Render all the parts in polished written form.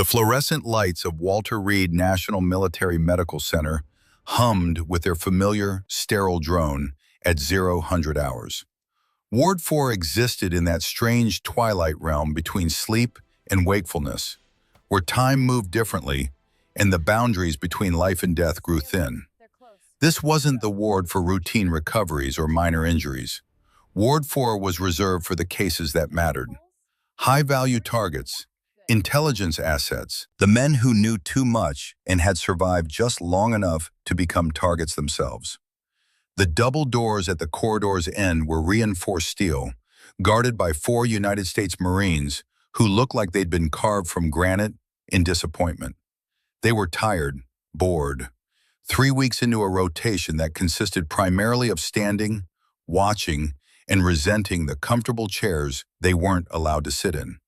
The fluorescent lights of Walter Reed National Military Medical Center hummed with their familiar, sterile drone at 00 hours. Ward 4 existed in that strange twilight realm between sleep and wakefulness, where time moved differently and the boundaries between life and death grew thin. This wasn't the ward for routine recoveries or minor injuries. Ward 4 was reserved for the cases that mattered. High-value targets, intelligence assets, the men who knew too much and had survived just long enough to become targets themselves. The double doors at the corridor's end were reinforced steel, guarded by 4 United States Marines who looked like they'd been carved from granite in disappointment. They were tired, bored. 3 weeks into a rotation that consisted primarily of standing, watching, and resenting the comfortable chairs they weren't allowed to sit in.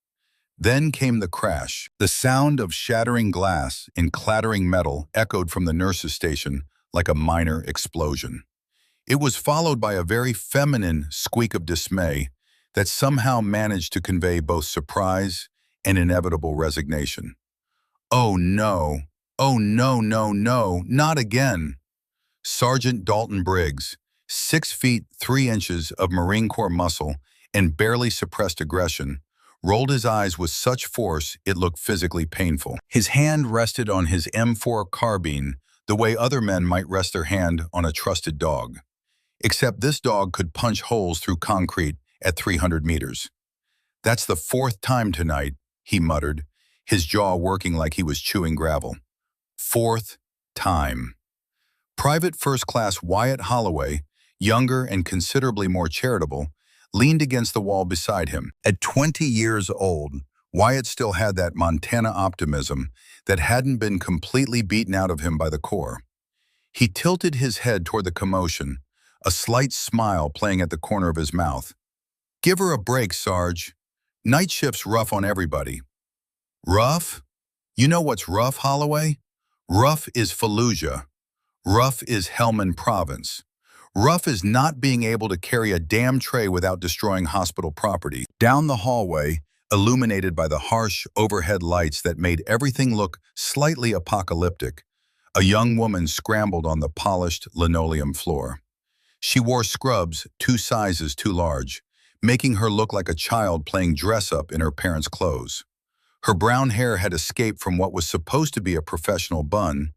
Then came the crash. The sound of shattering glass and clattering metal echoed from the nurses' station like a minor explosion. It was followed by a very feminine squeak of dismay that somehow managed to convey both surprise and inevitable resignation. "Oh no, oh no, no, no, not again." Sergeant Dalton Briggs, 6 feet 3 inches of Marine Corps muscle and barely suppressed aggression, rolled his eyes with such force it looked physically painful. His hand rested on his M4 carbine the way other men might rest their hand on a trusted dog. Except this dog could punch holes through concrete at 300 meters. "That's the 4th time tonight," he muttered, his jaw working like he was chewing gravel. 4th time. Private First Class Wyatt Holloway, younger and considerably more charitable, leaned against the wall beside him. At 20 years old, Wyatt still had that Montana optimism that hadn't been completely beaten out of him by the Corps. He tilted his head toward the commotion, a slight smile playing at the corner of his mouth. "Give her a break, Sarge. Night shift's rough on everybody." "Rough? You know what's rough, Holloway? Rough is Fallujah. Rough is Helmand Province. Rough is not being able to carry a damn tray without destroying hospital property." Down the hallway, illuminated by the harsh overhead lights that made everything look slightly apocalyptic, a young woman scrambled on the polished linoleum floor. She wore scrubs 2 sizes too large, making her look like a child playing dress-up in her parents' clothes. Her brown hair had escaped from what was supposed to be a professional bun,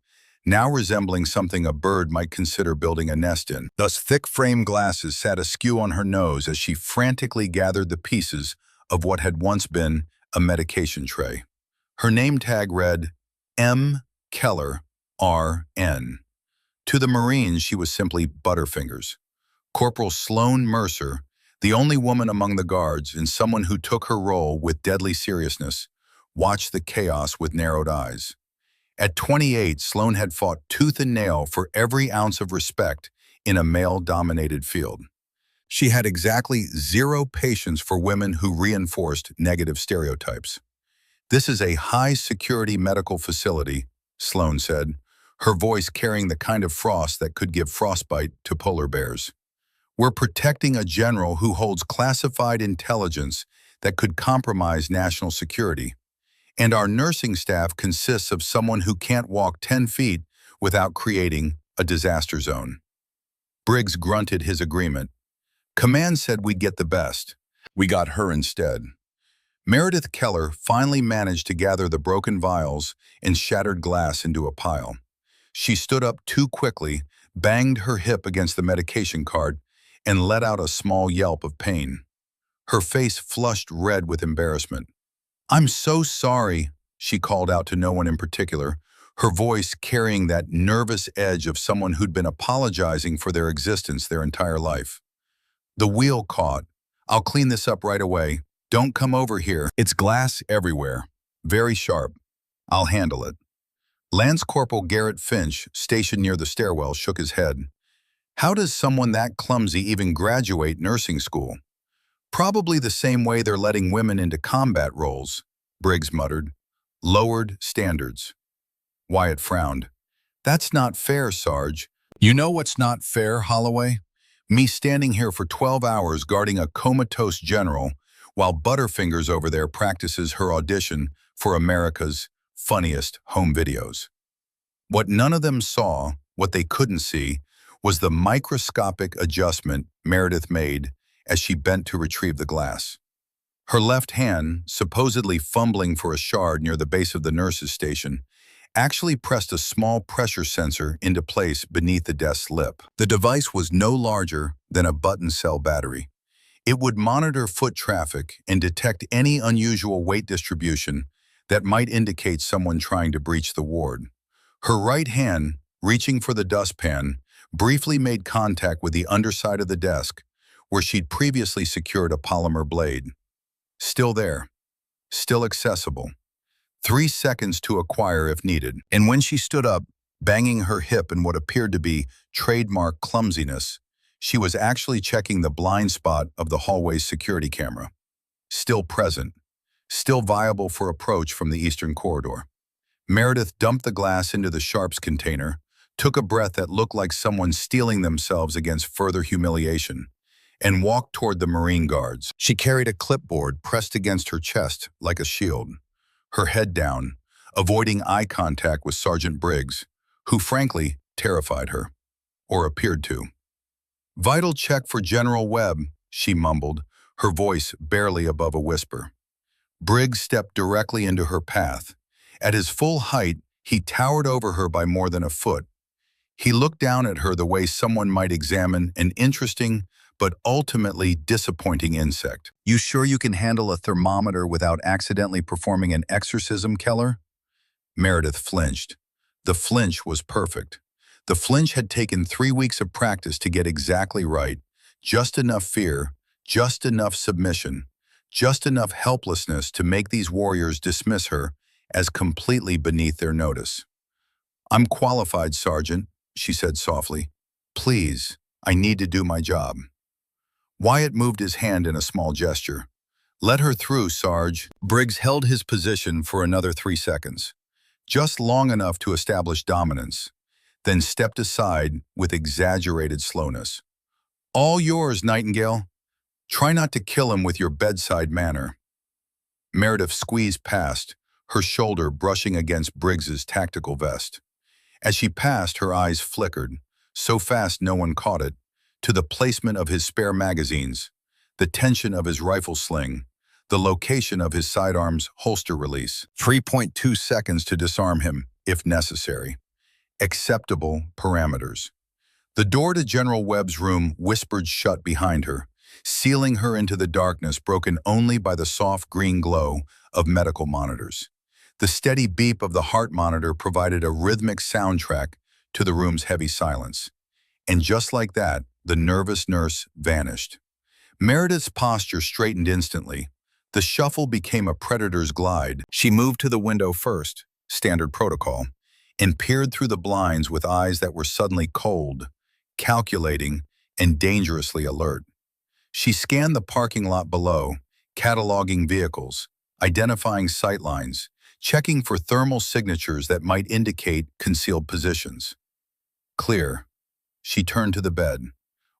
now resembling something a bird might consider building a nest in. Thus, thick frame glasses sat askew on her nose as she frantically gathered the pieces of what had once been a medication tray. Her name tag read, M. Keller, R.N. To the Marines, she was simply Butterfingers. Corporal Sloan Mercer, the only woman among the guards and someone who took her role with deadly seriousness, watched the chaos with narrowed eyes. At 28, Sloan had fought tooth and nail for every ounce of respect in a male-dominated field. She had exactly 0 patience for women who reinforced negative stereotypes. "This is a high-security medical facility," Sloan said, her voice carrying the kind of frost that could give frostbite to polar bears. "We're protecting a general who holds classified intelligence that could compromise national security. And our nursing staff consists of someone who can't walk 10 feet without creating a disaster zone." Briggs grunted his agreement. "Command said we'd get the best. We got her instead." Meredith Keller finally managed to gather the broken vials and shattered glass into a pile. She stood up too quickly, banged her hip against the medication cart, and let out a small yelp of pain. Her face flushed red with embarrassment. "I'm so sorry," she called out to no one in particular, her voice carrying that nervous edge of someone who'd been apologizing for their existence their entire life. "The wheel caught. I'll clean this up right away. Don't come over here. It's glass everywhere. Very sharp. I'll handle it." Lance Corporal Garrett Finch, stationed near the stairwell, shook his head. "How does someone that clumsy even graduate nursing school?" "Probably the same way they're letting women into combat roles," Briggs muttered. "Lowered standards." Wyatt frowned. "That's not fair, Sarge." "You know what's not fair, Holloway? Me standing here for 12 hours guarding a comatose general while Butterfingers over there practices her audition for America's funniest home videos. What none of them saw, what they couldn't see, was the microscopic adjustment Meredith made as she bent to retrieve the glass. Her left hand, supposedly fumbling for a shard near the base of the nurse's station, actually pressed a small pressure sensor into place beneath the desk's lip. The device was no larger than a button cell battery. It would monitor foot traffic and detect any unusual weight distribution that might indicate someone trying to breach the ward. Her right hand, reaching for the dustpan, briefly made contact with the underside of the desk, where she'd previously secured a polymer blade. Still there, still accessible. 3 seconds to acquire if needed. And when she stood up, banging her hip in what appeared to be trademark clumsiness, she was actually checking the blind spot of the hallway's security camera. Still present, still viable for approach from the eastern corridor. Meredith dumped the glass into the sharps container, took a breath that looked like someone steeling themselves against further humiliation, and walked toward the Marine Guards. She carried a clipboard pressed against her chest like a shield, her head down, avoiding eye contact with Sergeant Briggs, who frankly terrified her, or appeared to. "Vital check for General Webb," she mumbled, her voice barely above a whisper. Briggs stepped directly into her path. At his full height, he towered over her by more than a foot. He looked down at her the way someone might examine an interesting but ultimately disappointing insect. "You sure you can handle a thermometer without accidentally performing an exorcism, Keller?" Meredith flinched. The flinch was perfect. The flinch had taken 3 weeks of practice to get exactly right. Just enough fear, just enough submission, just enough helplessness to make these warriors dismiss her as completely beneath their notice. "I'm qualified, Sergeant," she said softly. "Please, I need to do my job." Wyatt moved his hand in a small gesture. "Let her through, Sarge." Briggs held his position for another 3 seconds, just long enough to establish dominance, then stepped aside with exaggerated slowness. "All yours, Nightingale. Try not to kill him with your bedside manner." Meredith squeezed past, her shoulder brushing against Briggs's tactical vest. As she passed, her eyes flickered, so fast no one caught it, to the placement of his spare magazines, the tension of his rifle sling, the location of his sidearm's holster release. 3.2 seconds to disarm him, if necessary. Acceptable parameters. The door to General Webb's room whispered shut behind her, sealing her into the darkness broken only by the soft green glow of medical monitors. The steady beep of the heart monitor provided a rhythmic soundtrack to the room's heavy silence. And just like that, the nervous nurse vanished. Meredith's posture straightened instantly. The shuffle became a predator's glide. She moved to the window first, standard protocol, and peered through the blinds with eyes that were suddenly cold, calculating, and dangerously alert. She scanned the parking lot below, cataloging vehicles, identifying sightlines, checking for thermal signatures that might indicate concealed positions. Clear. She turned to the bed.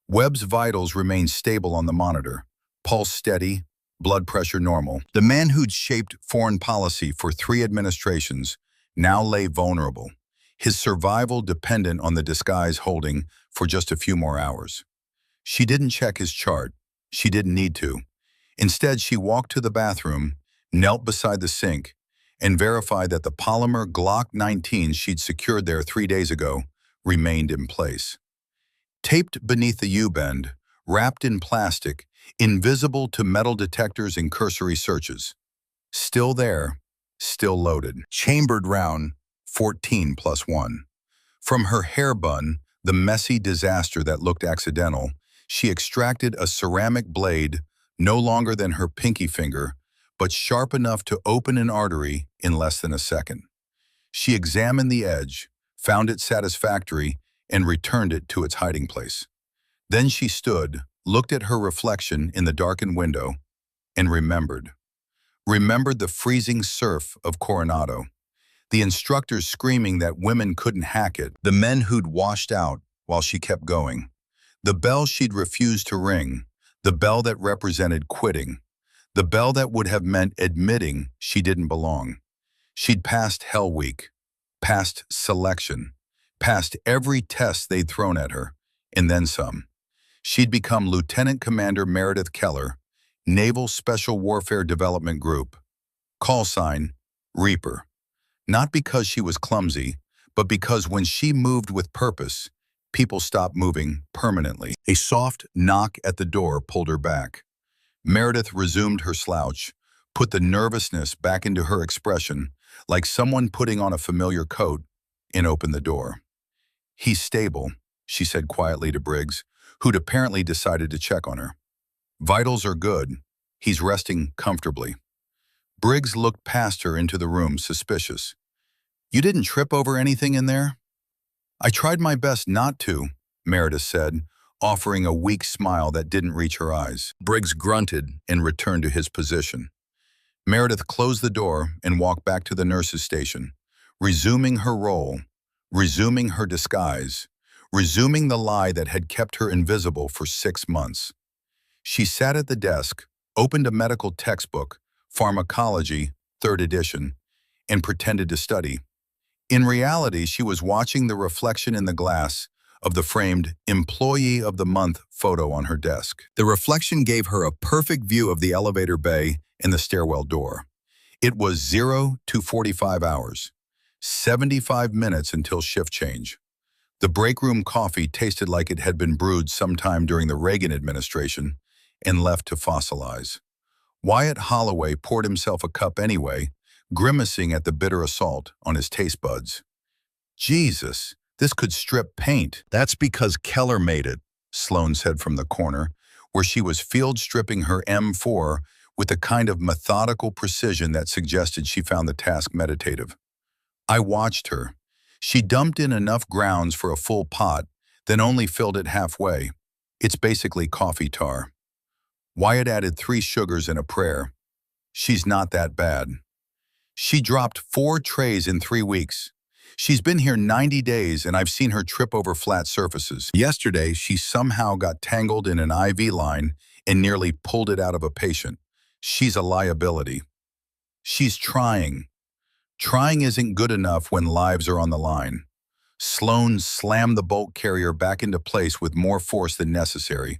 Webb's vitals remained stable on the monitor, pulse steady, blood pressure normal. The man who'd shaped foreign policy for 3 administrations now lay vulnerable, his survival dependent on the disguise holding for just a few more hours. She didn't check his chart. She didn't need to. Instead, she walked to the bathroom, knelt beside the sink, and verified that the polymer Glock 19 she'd secured there 3 days ago remained in place. Taped beneath the U-bend, wrapped in plastic, invisible to metal detectors and cursory searches. Still there, still loaded. Chambered round 14+1. From her hair bun, the messy disaster that looked accidental, she extracted a ceramic blade no longer than her pinky finger, but sharp enough to open an artery in less than a second. She examined the edge, found it satisfactory, and returned it to its hiding place. Then she stood, looked at her reflection in the darkened window, and remembered. Remembered the freezing surf of Coronado, the instructors screaming that women couldn't hack it, the men who'd washed out while she kept going, the bell she'd refused to ring, the bell that represented quitting, the bell that would have meant admitting she didn't belong. She'd passed Hell Week, passed selection, passed every test they'd thrown at her, and then some. She'd become Lieutenant Commander Meredith Keller, Naval Special Warfare Development Group. Call sign, Reaper. Not because she was clumsy, but because when she moved with purpose, people stopped moving permanently. A soft knock at the door pulled her back. Meredith resumed her slouch, put the nervousness back into her expression, like someone putting on a familiar coat, and opened the door. "He's stable," she said quietly to Briggs, who'd apparently decided to check on her. "Vitals are good. He's resting comfortably." Briggs looked past her into the room, suspicious. "You didn't trip over anything in there?" "I tried my best not to," Meredith said, offering a weak smile that didn't reach her eyes. Briggs grunted and returned to his position. Meredith closed the door and walked back to the nurse's station, resuming her role, resuming her disguise, resuming the lie that had kept her invisible for 6 months. She sat at the desk, opened a medical textbook, Pharmacology, 3rd edition, and pretended to study. In reality, she was watching the reflection in the glass of the framed Employee of the Month photo on her desk. The reflection gave her a perfect view of the elevator bay and the stairwell door. It was 0 to 45 hours, 75 minutes until shift change. The break room coffee tasted like it had been brewed sometime during the Reagan administration and left to fossilize. Wyatt Holloway poured himself a cup anyway, grimacing at the bitter assault on his taste buds. "Jesus, this could strip paint." "That's because Keller made it," Sloane said from the corner, where she was field stripping her M4 with a kind of methodical precision that suggested she found the task meditative. I watched her. She dumped in enough grounds for a full pot, then only filled it halfway. It's basically coffee tar. Wyatt added 3 sugars and a prayer. "She's not that bad." "She dropped 4 trays in 3 weeks. She's been here 90 days and I've seen her trip over flat surfaces. Yesterday, she somehow got tangled in an IV line and nearly pulled it out of a patient. She's a liability." "She's trying." "Trying isn't good enough when lives are on the line." Sloane slammed the bolt carrier back into place with more force than necessary.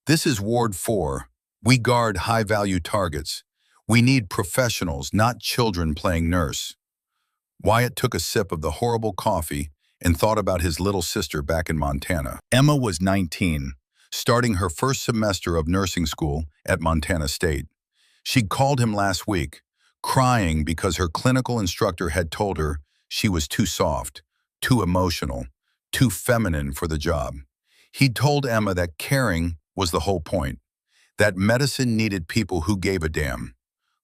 "This is Ward 4. We guard high-value targets. We need professionals, not children playing nurse." Wyatt took a sip of the horrible coffee and thought about his little sister back in Montana. Emma was 19, starting her first semester of nursing school at Montana State. She'd called him last week, crying because her clinical instructor had told her she was too soft, too emotional, too feminine for the job. He'd told Emma that caring was the whole point, that medicine needed people who gave a damn.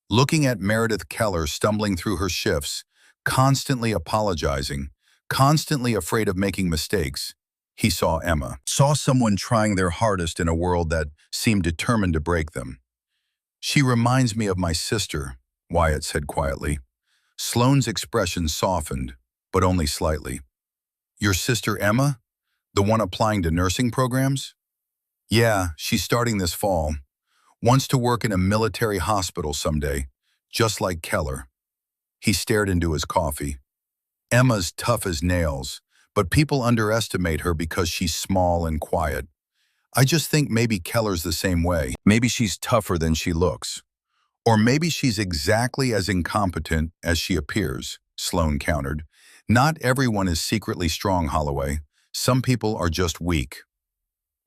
Looking at Meredith Keller stumbling through her shifts, constantly apologizing, constantly afraid of making mistakes, he saw Emma. Saw someone trying their hardest in a world that seemed determined to break them. "She reminds me of my sister," Wyatt said quietly. Sloane's expression softened, but only slightly. "Your sister Emma? The one applying to nursing programs?" "Yeah, she's starting this fall. Wants to work in a military hospital someday, just like Keller." He stared into his coffee. "Emma's tough as nails, but people underestimate her because she's small and quiet. I just think maybe Keller's the same way. Maybe she's tougher than she looks. Or maybe she's exactly as incompetent as she appears," Sloane countered. "Not everyone is secretly strong, Holloway. Some people are just weak."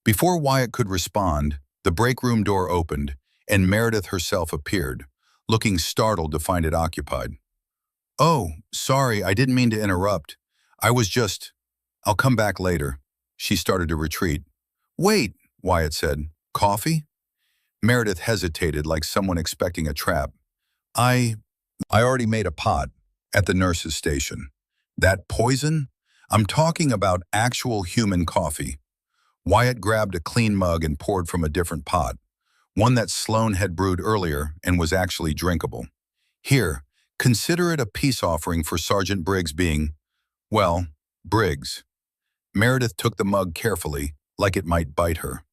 Before Wyatt could respond, the break room door opened, and Meredith herself appeared, looking startled to find it occupied. "Oh, sorry, I didn't mean to interrupt. I'll come back later." She started to retreat. "Wait," Wyatt said. "Coffee?" Meredith hesitated like someone expecting a trap. I already made a pot at the nurse's station." "That poison? I'm talking about actual human coffee." Wyatt grabbed a clean mug and poured from a different pot, one that Sloane had brewed earlier and was actually drinkable. "Here, consider it a peace offering for Sergeant Briggs being, well, Briggs." Meredith took the mug carefully, like it might bite her.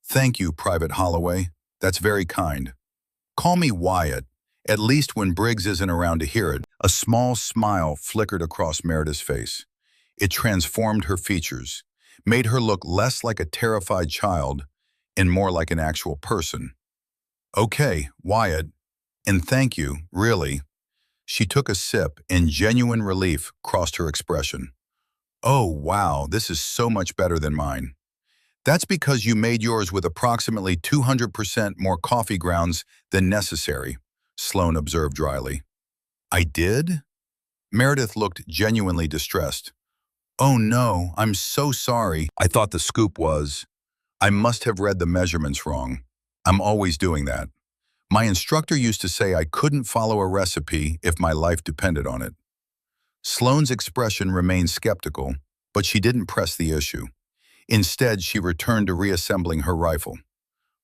"Thank you, Private Holloway. That's very kind. Call me Wyatt, at least when Briggs isn't around to hear it." A small smile flickered across Meredith's face. It transformed her features, made her look less like a terrified child and more like an actual person. "Okay, Wyatt, and thank you, really." She took a sip, and genuine relief crossed her expression. "Oh, wow, this is so much better than mine." "That's because you made yours with approximately 200% more coffee grounds than necessary," Sloane observed dryly. "I did?" Meredith looked genuinely distressed. "Oh no, I'm so sorry. I thought the scoop was. I must have read the measurements wrong. I'm always doing that. My instructor used to say I couldn't follow a recipe if my life depended on it." Sloane's expression remained skeptical, but she didn't press the issue. Instead, she returned to reassembling her rifle.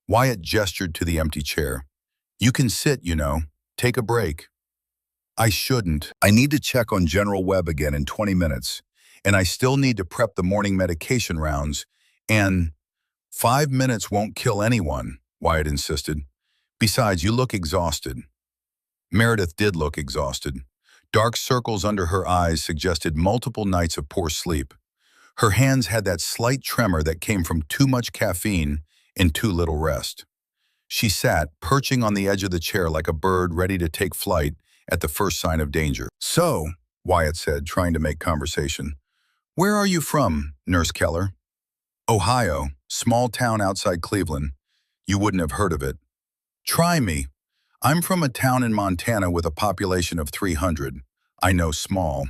Wyatt gestured to the empty chair. "You can sit, you know. Take a break." "I shouldn't. I need to check on General Webb again in 20 minutes, and I still need to prep the morning medication rounds, and 5 minutes won't kill anyone," Wyatt insisted. "Besides, you look exhausted." Meredith did look exhausted. Dark circles under her eyes suggested multiple nights of poor sleep. Her hands had that slight tremor that came from too much caffeine and too little rest. She sat, perching on the edge of the chair like a bird ready to take flight at the first sign of danger. "So," Wyatt said, trying to make conversation, "where are you from, Nurse Keller?" "Ohio, small town outside Cleveland. You wouldn't have heard of it." "Try me. I'm from a town in Montana with a population of 300. I know small.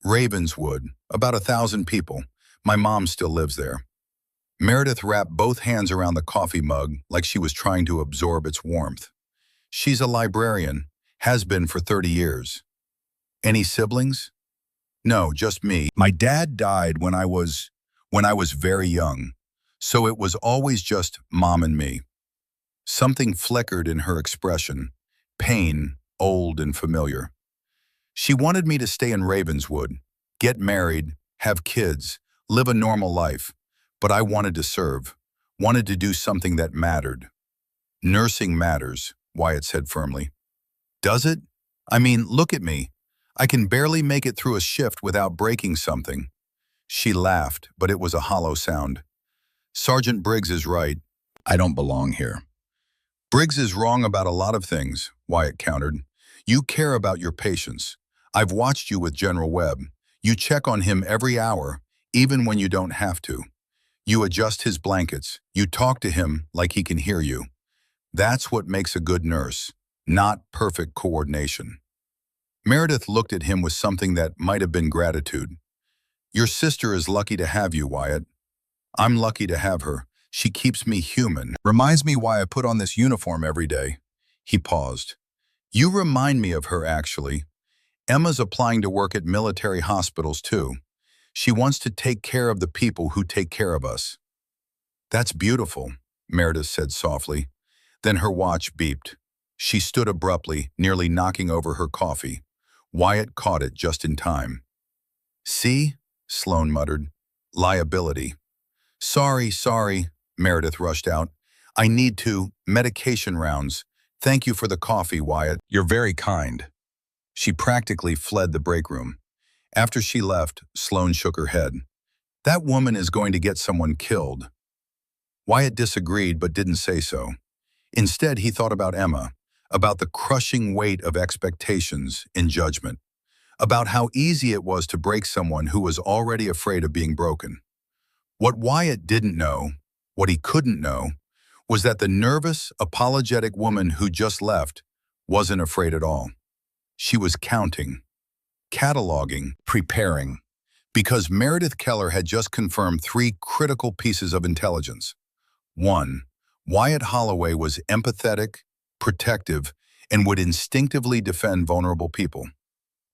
Ravenswood, about 1,000 people. My mom still lives there." Meredith wrapped both hands around the coffee mug like she was trying to absorb its warmth. "She's a librarian, has been for 30 years. "Any siblings?" "No, just me. My dad died when I was very young, so it was always just mom and me." Something flickered in her expression, pain, old and familiar. "She wanted me to stay in Ravenswood, get married, have kids, live a normal life, but I wanted to serve, wanted to do something that mattered." "Nursing matters," Wyatt said firmly. "Does it? I mean, look at me. I can barely make it through a shift without breaking something." She laughed, but it was a hollow sound. "Sergeant Briggs is right. I don't belong here." "Briggs is wrong about a lot of things," Wyatt countered. "You care about your patients. I've watched you with General Webb. You check on him every hour, even when you don't have to. You adjust his blankets. You talk to him like he can hear you. That's what makes a good nurse, not perfect coordination." Meredith looked at him with something that might have been gratitude. "Your sister is lucky to have you, Wyatt." "I'm lucky to have her. She keeps me human. Reminds me why I put on this uniform every day." He paused. "You remind me of her, actually. Emma's applying to work at military hospitals, too. She wants to take care of the people who take care of us." "That's beautiful," Meredith said softly. Then her watch beeped. She stood abruptly, nearly knocking over her coffee. Wyatt caught it just in time. "See?" Sloane muttered. "Liability." Sorry," Meredith rushed out. "I need to. Medication rounds. Thank you for the coffee, Wyatt. You're very kind." She practically fled the break room. After she left, Sloane shook her head. "That woman is going to get someone killed." Wyatt disagreed but didn't say so. Instead, he thought about Emma, about the crushing weight of expectations and judgment, about how easy it was to break someone who was already afraid of being broken. What Wyatt didn't know, what he couldn't know, was that the nervous, apologetic woman who just left wasn't afraid at all. She was counting, cataloging, preparing, because Meredith Keller had just confirmed three critical pieces of intelligence. 1. Wyatt Holloway was empathetic, protective, and would instinctively defend vulnerable people.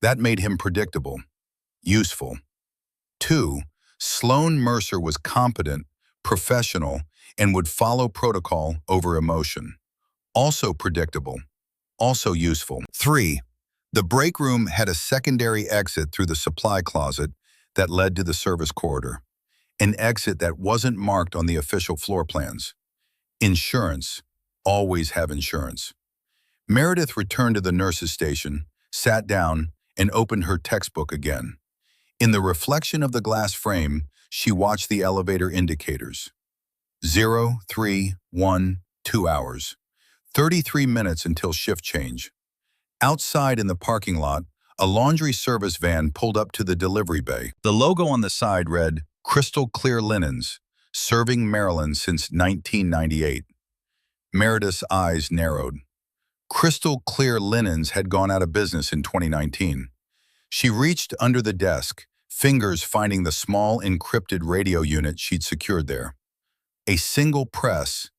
That made him predictable, useful. 2. Sloane Mercer was competent, professional, and would follow protocol over emotion. Also predictable, also useful. 3. The break room had a secondary exit through the supply closet that led to the service corridor, an exit that wasn't marked on the official floor plans. Insurance. Always have insurance. Meredith returned to the nurse's station, sat down, and opened her textbook again. In the reflection of the glass frame, she watched the elevator indicators. 0, 3, 1, 2 hours. 33 minutes until shift change. Outside in the parking lot, a laundry service van pulled up to the delivery bay. The logo on the side read, "Crystal Clear Linens, serving Maryland since 1998. Meredith's eyes narrowed. Crystal Clear Linens had gone out of business in 2019. She reached under the desk, fingers finding the small encrypted radio unit she'd secured there. A single press, ...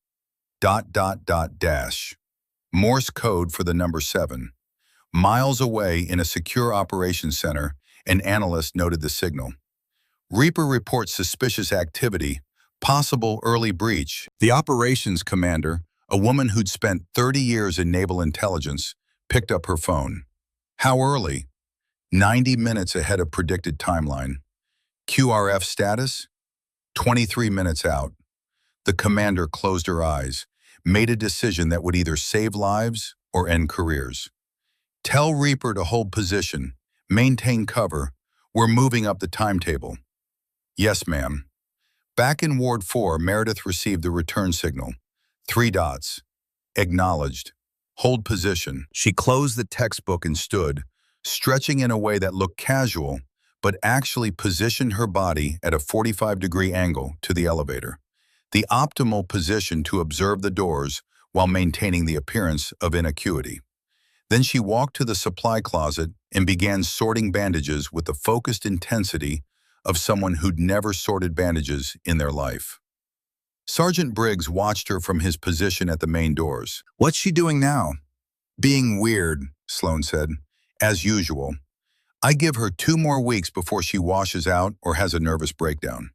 Morse code for the number 7. Miles away in a secure operations center, an analyst noted the signal. Reaper reports suspicious activity, possible early breach. The operations commander, a woman who'd spent 30 years in naval intelligence, picked up her phone. How early? 90 minutes ahead of predicted timeline. QRF status? 23 minutes out. The commander closed her eyes, made a decision that would either save lives or end careers. Tell Reaper to hold position, maintain cover. We're moving up the timetable. Yes, ma'am. Back in Ward 4, Meredith received the return signal. 3 dots. Acknowledged. Hold position. She closed the textbook and stood, stretching in a way that looked casual, but actually positioned her body at a 45-degree angle to the elevator. The optimal position to observe the doors while maintaining the appearance of inacuity. Then she walked to the supply closet and began sorting bandages with the focused intensity of someone who'd never sorted bandages in their life. Sergeant Briggs watched her from his position at the main doors. What's she doing now? Being weird, Sloan said. As usual. I give her 2 more weeks before she washes out or has a nervous breakdown.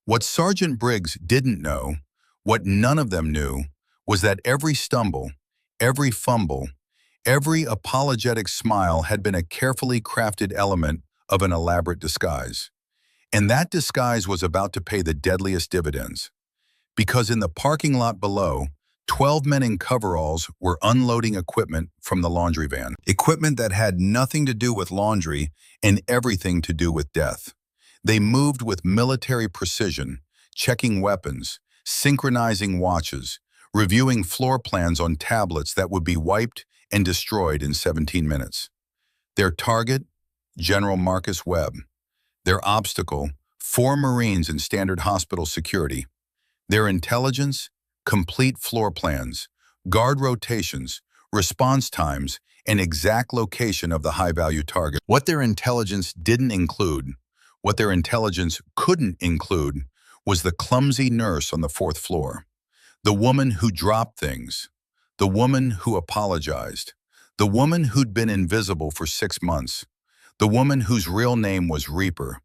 What Sergeant Briggs didn't know, what none of them knew, was that every stumble, every fumble, every apologetic smile had been a carefully crafted element of an elaborate disguise. And that disguise was about to pay the deadliest dividends. Because in the parking lot below, 12 men in coveralls were unloading equipment from the laundry van. Equipment that had nothing to do with laundry and everything to do with death. They moved with military precision, checking weapons, synchronizing watches, reviewing floor plans on tablets that would be wiped and destroyed in 17 minutes. Their target, General Marcus Webb. Their obstacle, 4 Marines in standard hospital security. Their intelligence, complete floor plans, guard rotations, response times, and exact location of the high-value target. What their intelligence didn't include, what their intelligence couldn't include, was the clumsy nurse on the 4th floor. The woman who dropped things. The woman who apologized. The woman who'd been invisible for 6 months. The woman whose real name was Reaper.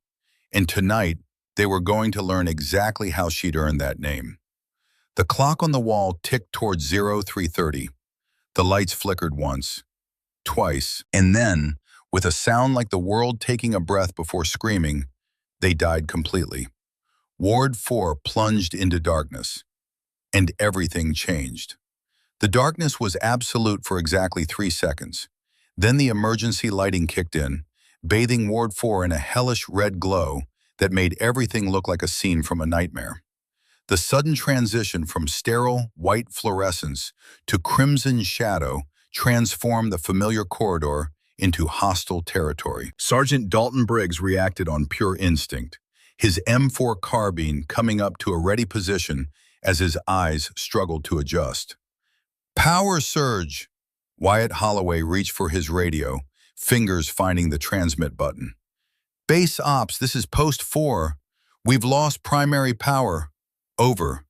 And tonight, they were going to learn exactly how she'd earned that name. The clock on the wall ticked towards 0330. The lights flickered once, twice, and then, with a sound like the world taking a breath before screaming, they died completely. Ward 4 plunged into darkness, and everything changed. The darkness was absolute for exactly 3 seconds. Then the emergency lighting kicked in, bathing Ward 4 in a hellish red glow that made everything look like a scene from a nightmare. The sudden transition from sterile white fluorescence to crimson shadow transformed the familiar corridor into hostile territory. Sergeant Dalton Briggs reacted on pure instinct, his M4 carbine coming up to a ready position as his eyes struggled to adjust. Power surge! Wyatt Holloway reached for his radio, fingers finding the transmit button. Base ops, this is post 4. We've lost primary power. Over.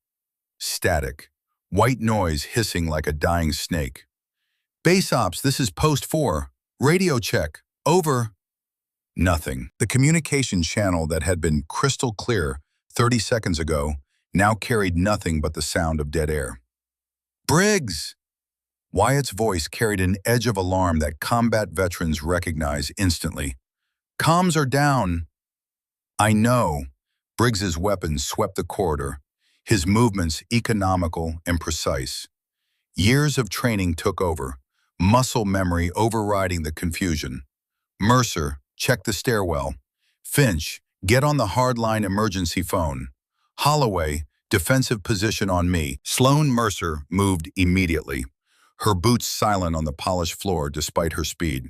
Static. White noise hissing like a dying snake. Base ops, this is post 4. Radio check. Over. Nothing. The communication channel that had been crystal clear 30 seconds ago now carried nothing but the sound of dead air. Briggs! Wyatt's voice carried an edge of alarm that combat veterans recognize instantly. Comms are down. I know. Briggs's weapons swept the corridor, his movements economical and precise. Years of training took over, muscle memory overriding the confusion. Mercer, check the stairwell. Finch, get on the hardline emergency phone. Holloway, defensive position on me. Sloane Mercer moved immediately, her boots silent on the polished floor despite her speed.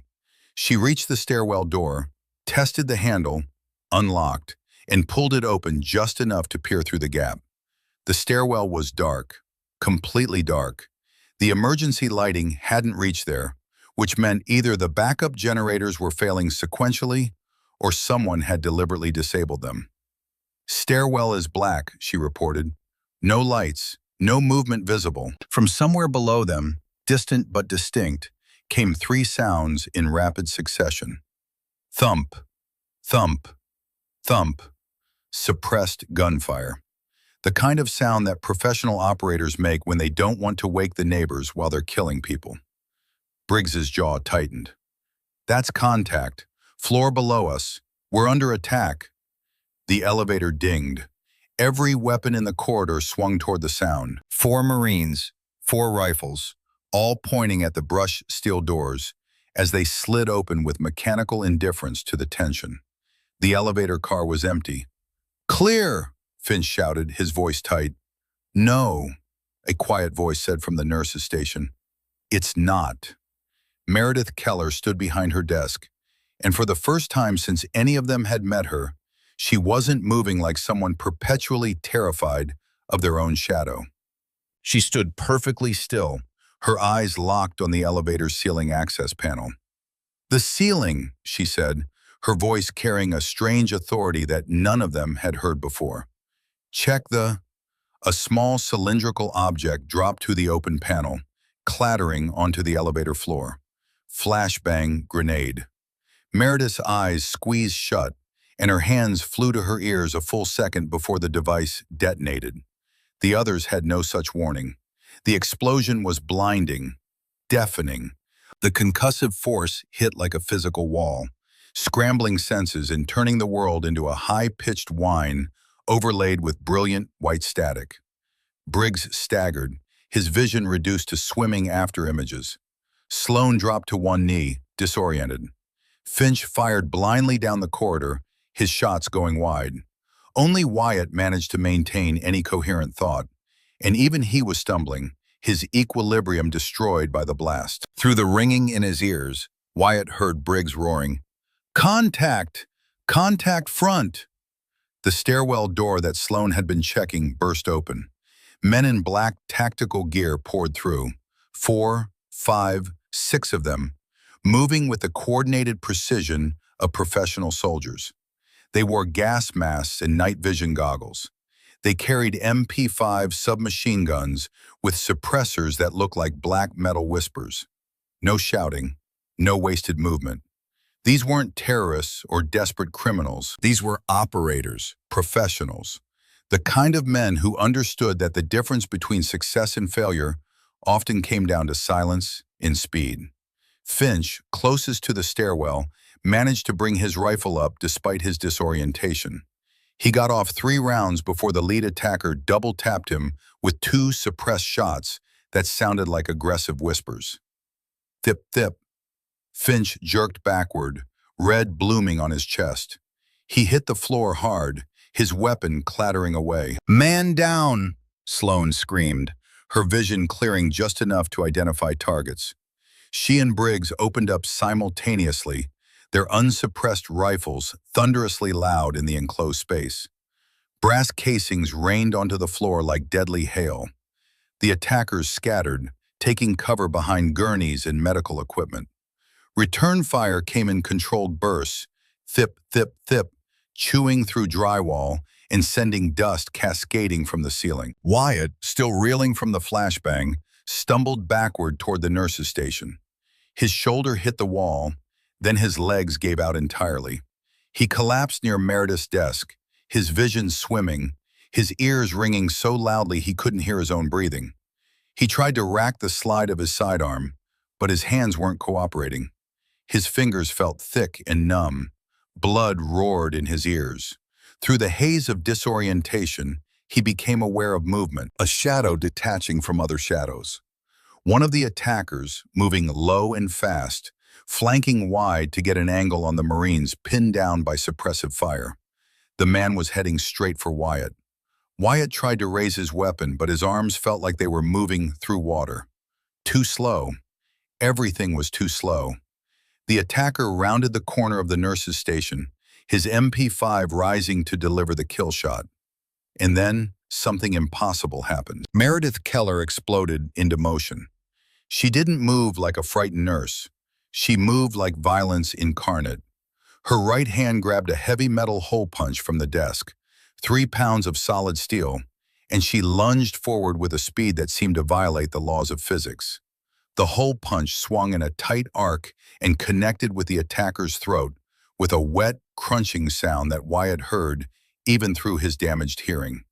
She reached the stairwell door, tested the handle, unlocked, and pulled it open just enough to peer through the gap. The stairwell was dark, completely dark. The emergency lighting hadn't reached there, which meant either the backup generators were failing sequentially or someone had deliberately disabled them. "Stairwell is black," she reported. "No lights, no movement visible." From somewhere below them, distant but distinct, came three sounds in rapid succession. Thump, thump, thump. Suppressed gunfire. The kind of sound that professional operators make when they don't want to wake the neighbors while they're killing people. Briggs's jaw tightened. "That's contact. Floor below us. We're under attack." The elevator dinged. Every weapon in the corridor swung toward the sound. 4 Marines, 4 rifles, all pointing at the brushed steel doors as they slid open with mechanical indifference to the tension. The elevator car was empty. "Clear!" Finch shouted, his voice tight. "No," a quiet voice said from the nurse's station. "It's not." Meredith Keller stood behind her desk, and for the first time since any of them had met her, she wasn't moving like someone perpetually terrified of their own shadow. She stood perfectly still, her eyes locked on the elevator's ceiling access panel. "The ceiling," she said, her voice carrying a strange authority that none of them had heard before. "Check the—" A small cylindrical object dropped to the open panel, clattering onto the elevator floor. Flashbang grenade. Meredith's eyes squeezed shut, and her hands flew to her ears a full second before the device detonated. The others had no such warning. The explosion was blinding, deafening. The concussive force hit like a physical wall, scrambling senses and turning the world into a high-pitched whine overlaid with brilliant white static. Briggs staggered, his vision reduced to swimming afterimages. Sloane dropped to one knee, disoriented. Finch fired blindly down the corridor, his shots going wide. Only Wyatt managed to maintain any coherent thought, and even he was stumbling, his equilibrium destroyed by the blast. Through the ringing in his ears, Wyatt heard Briggs roaring, "Contact! Contact front!" The stairwell door that Sloane had been checking burst open. Men in black tactical gear poured through, 4, 5, 6 of them, moving with the coordinated precision of professional soldiers. They wore gas masks and night vision goggles. They carried MP5 submachine guns with suppressors that looked like black metal whispers. No shouting, no wasted movement. These weren't terrorists or desperate criminals. These were operators, professionals, the kind of men who understood that the difference between success and failure often came down to silence and speed. Finch, closest to the stairwell, managed to bring his rifle up despite his disorientation. He got off 3 rounds before the lead attacker double-tapped him with 2 suppressed shots that sounded like aggressive whispers. Thip, thip. Finch jerked backward, red blooming on his chest. He hit the floor hard, his weapon clattering away. "Man down!" Sloane screamed, her vision clearing just enough to identify targets. She and Briggs opened up simultaneously, their unsuppressed rifles thunderously loud in the enclosed space. Brass casings rained onto the floor like deadly hail. The attackers scattered, taking cover behind gurneys and medical equipment. Return fire came in controlled bursts, thip, thip, thip, chewing through drywall and sending dust cascading from the ceiling. Wyatt, still reeling from the flashbang, stumbled backward toward the nurse's station. His shoulder hit the wall, then his legs gave out entirely. He collapsed near Meredith's desk, his vision swimming, his ears ringing so loudly he couldn't hear his own breathing. He tried to rack the slide of his sidearm, but his hands weren't cooperating. His fingers felt thick and numb. Blood roared in his ears. Through the haze of disorientation, he became aware of movement, a shadow detaching from other shadows. One of the attackers, moving low and fast, flanking wide to get an angle on the Marines pinned down by suppressive fire. The man was heading straight for Wyatt. Wyatt tried to raise his weapon, but his arms felt like they were moving through water. Too slow. Everything was too slow. The attacker rounded the corner of the nurse's station, his MP5 rising to deliver the kill shot. And then, something impossible happened. Meredith Keller exploded into motion. She didn't move like a frightened nurse. She moved like violence incarnate. Her right hand grabbed a heavy metal hole punch from the desk, 3 pounds of solid steel, and she lunged forward with a speed that seemed to violate the laws of physics. The hole punch swung in a tight arc and connected with the attacker's throat, with a wet, crunching sound that Wyatt heard even through his damaged hearing.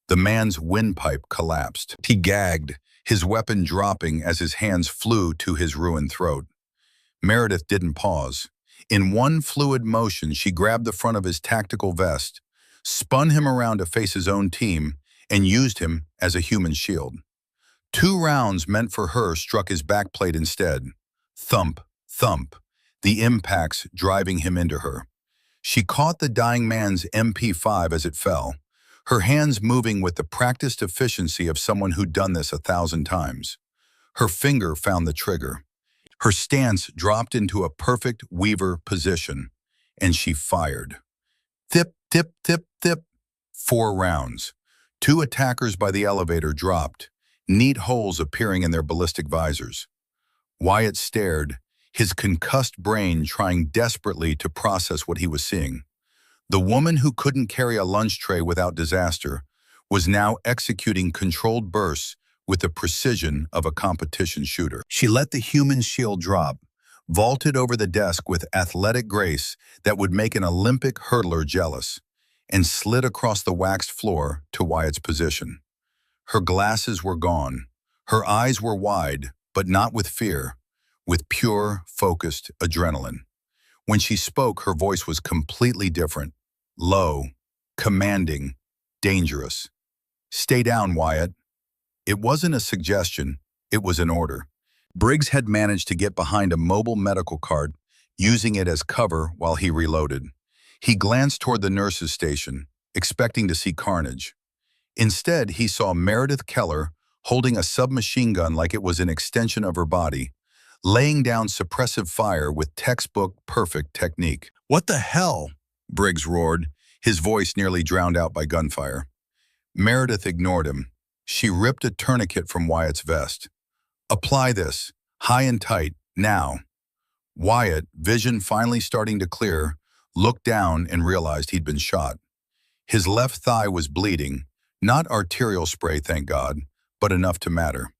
The man's windpipe collapsed. He gagged, his weapon dropping as his hands flew to his ruined throat. Meredith didn't pause. In one fluid motion, she grabbed the front of his tactical vest, spun him around to face his own team, and used him as a human shield. 2 rounds meant for her struck his backplate instead. Thump, thump, the impacts driving him into her. She caught the dying man's MP5 as it fell, her hands moving with the practiced efficiency of someone who'd done this 1,000 times. Her finger found the trigger. Her stance dropped into a perfect Weaver position, and she fired. Thip, thip, thip, thip. 4 rounds. 2 attackers by the elevator dropped, neat holes appearing in their ballistic visors. Wyatt stared, his concussed brain trying desperately to process what he was seeing. The woman who couldn't carry a lunch tray without disaster was now executing controlled bursts with the precision of a competition shooter. She let the human shield drop, vaulted over the desk with athletic grace that would make an Olympic hurdler jealous, and slid across the waxed floor to Wyatt's position. Her glasses were gone. Her eyes were wide, but not with fear, with pure, focused adrenaline. When she spoke, her voice was completely different. Low, commanding, dangerous. "Stay down, Wyatt." It wasn't a suggestion, it was an order. Briggs had managed to get behind a mobile medical cart, using it as cover while he reloaded. He glanced toward the nurse's station, expecting to see carnage. Instead, he saw Meredith Keller holding a submachine gun like it was an extension of her body, laying down suppressive fire with textbook perfect technique. "What the hell?" Briggs roared, his voice nearly drowned out by gunfire. Meredith ignored him. She ripped a tourniquet from Wyatt's vest. "Apply this, high and tight, now." Wyatt, vision finally starting to clear, looked down and realized he'd been shot. His left thigh was bleeding, not arterial spray, thank God, but enough to matter.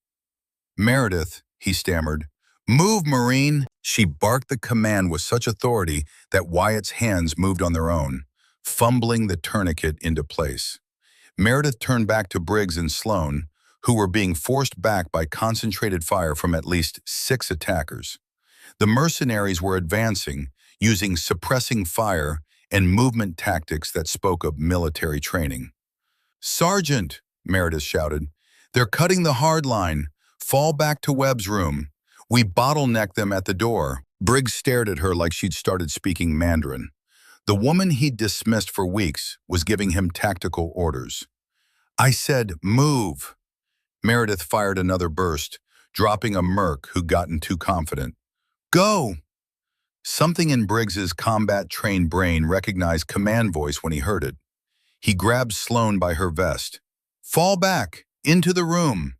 "Meredith," he stammered. "Move, Marine!" She barked the command with such authority that Wyatt's hands moved on their own, fumbling the tourniquet into place. Meredith turned back to Briggs and Sloan, who were being forced back by concentrated fire from at least 6 attackers. The mercenaries were advancing, using suppressing fire and movement tactics that spoke of military training. "Sergeant," Meredith shouted, "they're cutting the hard line. Fall back to Webb's room. We bottleneck them at the door." Briggs stared at her like she'd started speaking Mandarin. The woman he'd dismissed for weeks was giving him tactical orders. "I said, move." Meredith fired another burst, dropping a merc who'd gotten too confident. "Go!" Something in Briggs's combat-trained brain recognized command voice when he heard it. He grabbed Sloan by her vest. "Fall back! Into the room!"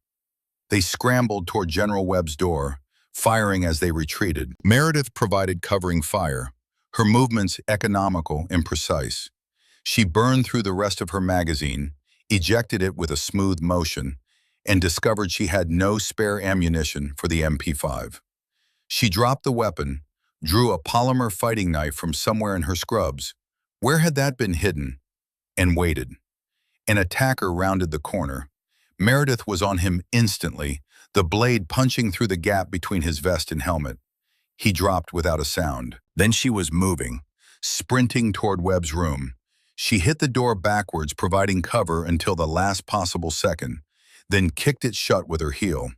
They scrambled toward General Webb's door, firing as they retreated. Meredith provided covering fire, her movements economical and precise. She burned through the rest of her magazine, ejected it with a smooth motion, and discovered she had no spare ammunition for the MP5. She dropped the weapon, drew a polymer fighting knife from somewhere in her scrubs. Where had that been hidden? And waited. An attacker rounded the corner. Meredith was on him instantly, the blade punching through the gap between his vest and helmet. He dropped without a sound. Then she was moving, sprinting toward Webb's room. She hit the door backwards, providing cover until the last possible second, then kicked it shut with her heel.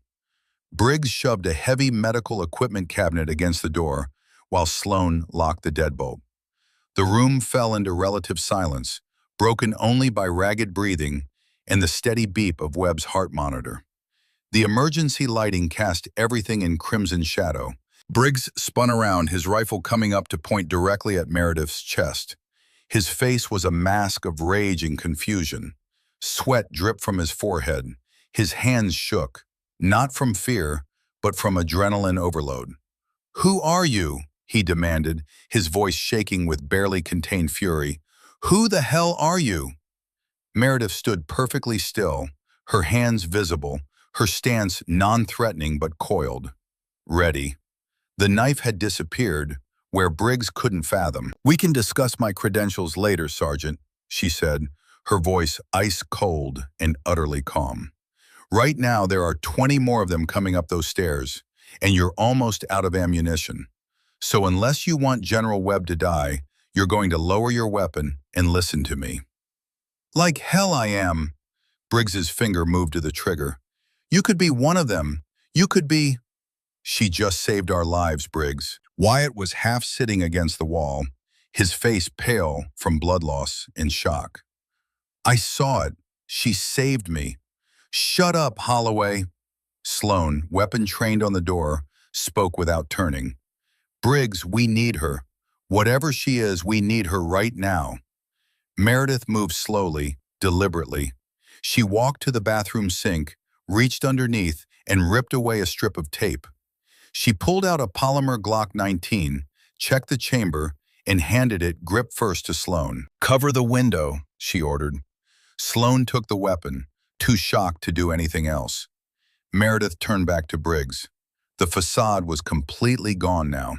Briggs shoved a heavy medical equipment cabinet against the door, while Sloane locked the deadbolt. The room fell into relative silence, broken only by ragged breathing and the steady beep of Webb's heart monitor. The emergency lighting cast everything in crimson shadow. Briggs spun around, his rifle coming up to point directly at Meredith's chest. His face was a mask of rage and confusion. Sweat dripped from his forehead. His hands shook, not from fear, but from adrenaline overload. "Who are you?" he demanded, his voice shaking with barely contained fury. "Who the hell are you?" Meredith stood perfectly still, her hands visible, her stance non-threatening but coiled. Ready. The knife had disappeared, where Briggs couldn't fathom. "We can discuss my credentials later, Sergeant," she said, her voice ice-cold and utterly calm. "Right now, there are 20 more of them coming up those stairs, and you're almost out of ammunition. So unless you want General Webb to die, you're going to lower your weapon and listen to me." "Like hell I am." Briggs's finger moved to the trigger. "You could be one of them. You could be—" "She just saved our lives, Briggs." Wyatt was half sitting against the wall, his face pale from blood loss and shock. "I saw it. She saved me." "Shut up, Holloway." Sloane, weapon trained on the door, spoke without turning. "Briggs, we need her. Whatever she is, we need her right now." Meredith moved slowly, deliberately. She walked to the bathroom sink, reached underneath, and ripped away a strip of tape. She pulled out a polymer Glock 19, checked the chamber, and handed it grip first to Sloane. "Cover the window," she ordered. Sloane took the weapon, too shocked to do anything else. Meredith turned back to Briggs. The facade was completely gone now.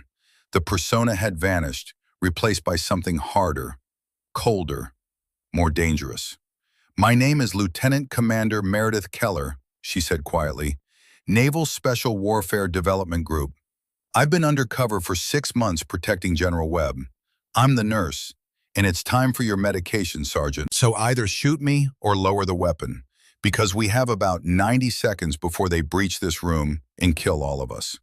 The persona had vanished, replaced by something harder, colder, more dangerous. "My name is Lieutenant Commander Meredith Keller," she said quietly. "Naval Special Warfare Development Group. I've been undercover for 6 months protecting General Webb. I'm the nurse, and it's time for your medication, Sergeant. So either shoot me or lower the weapon, because we have about 90 seconds before they breach this room and kill all of us."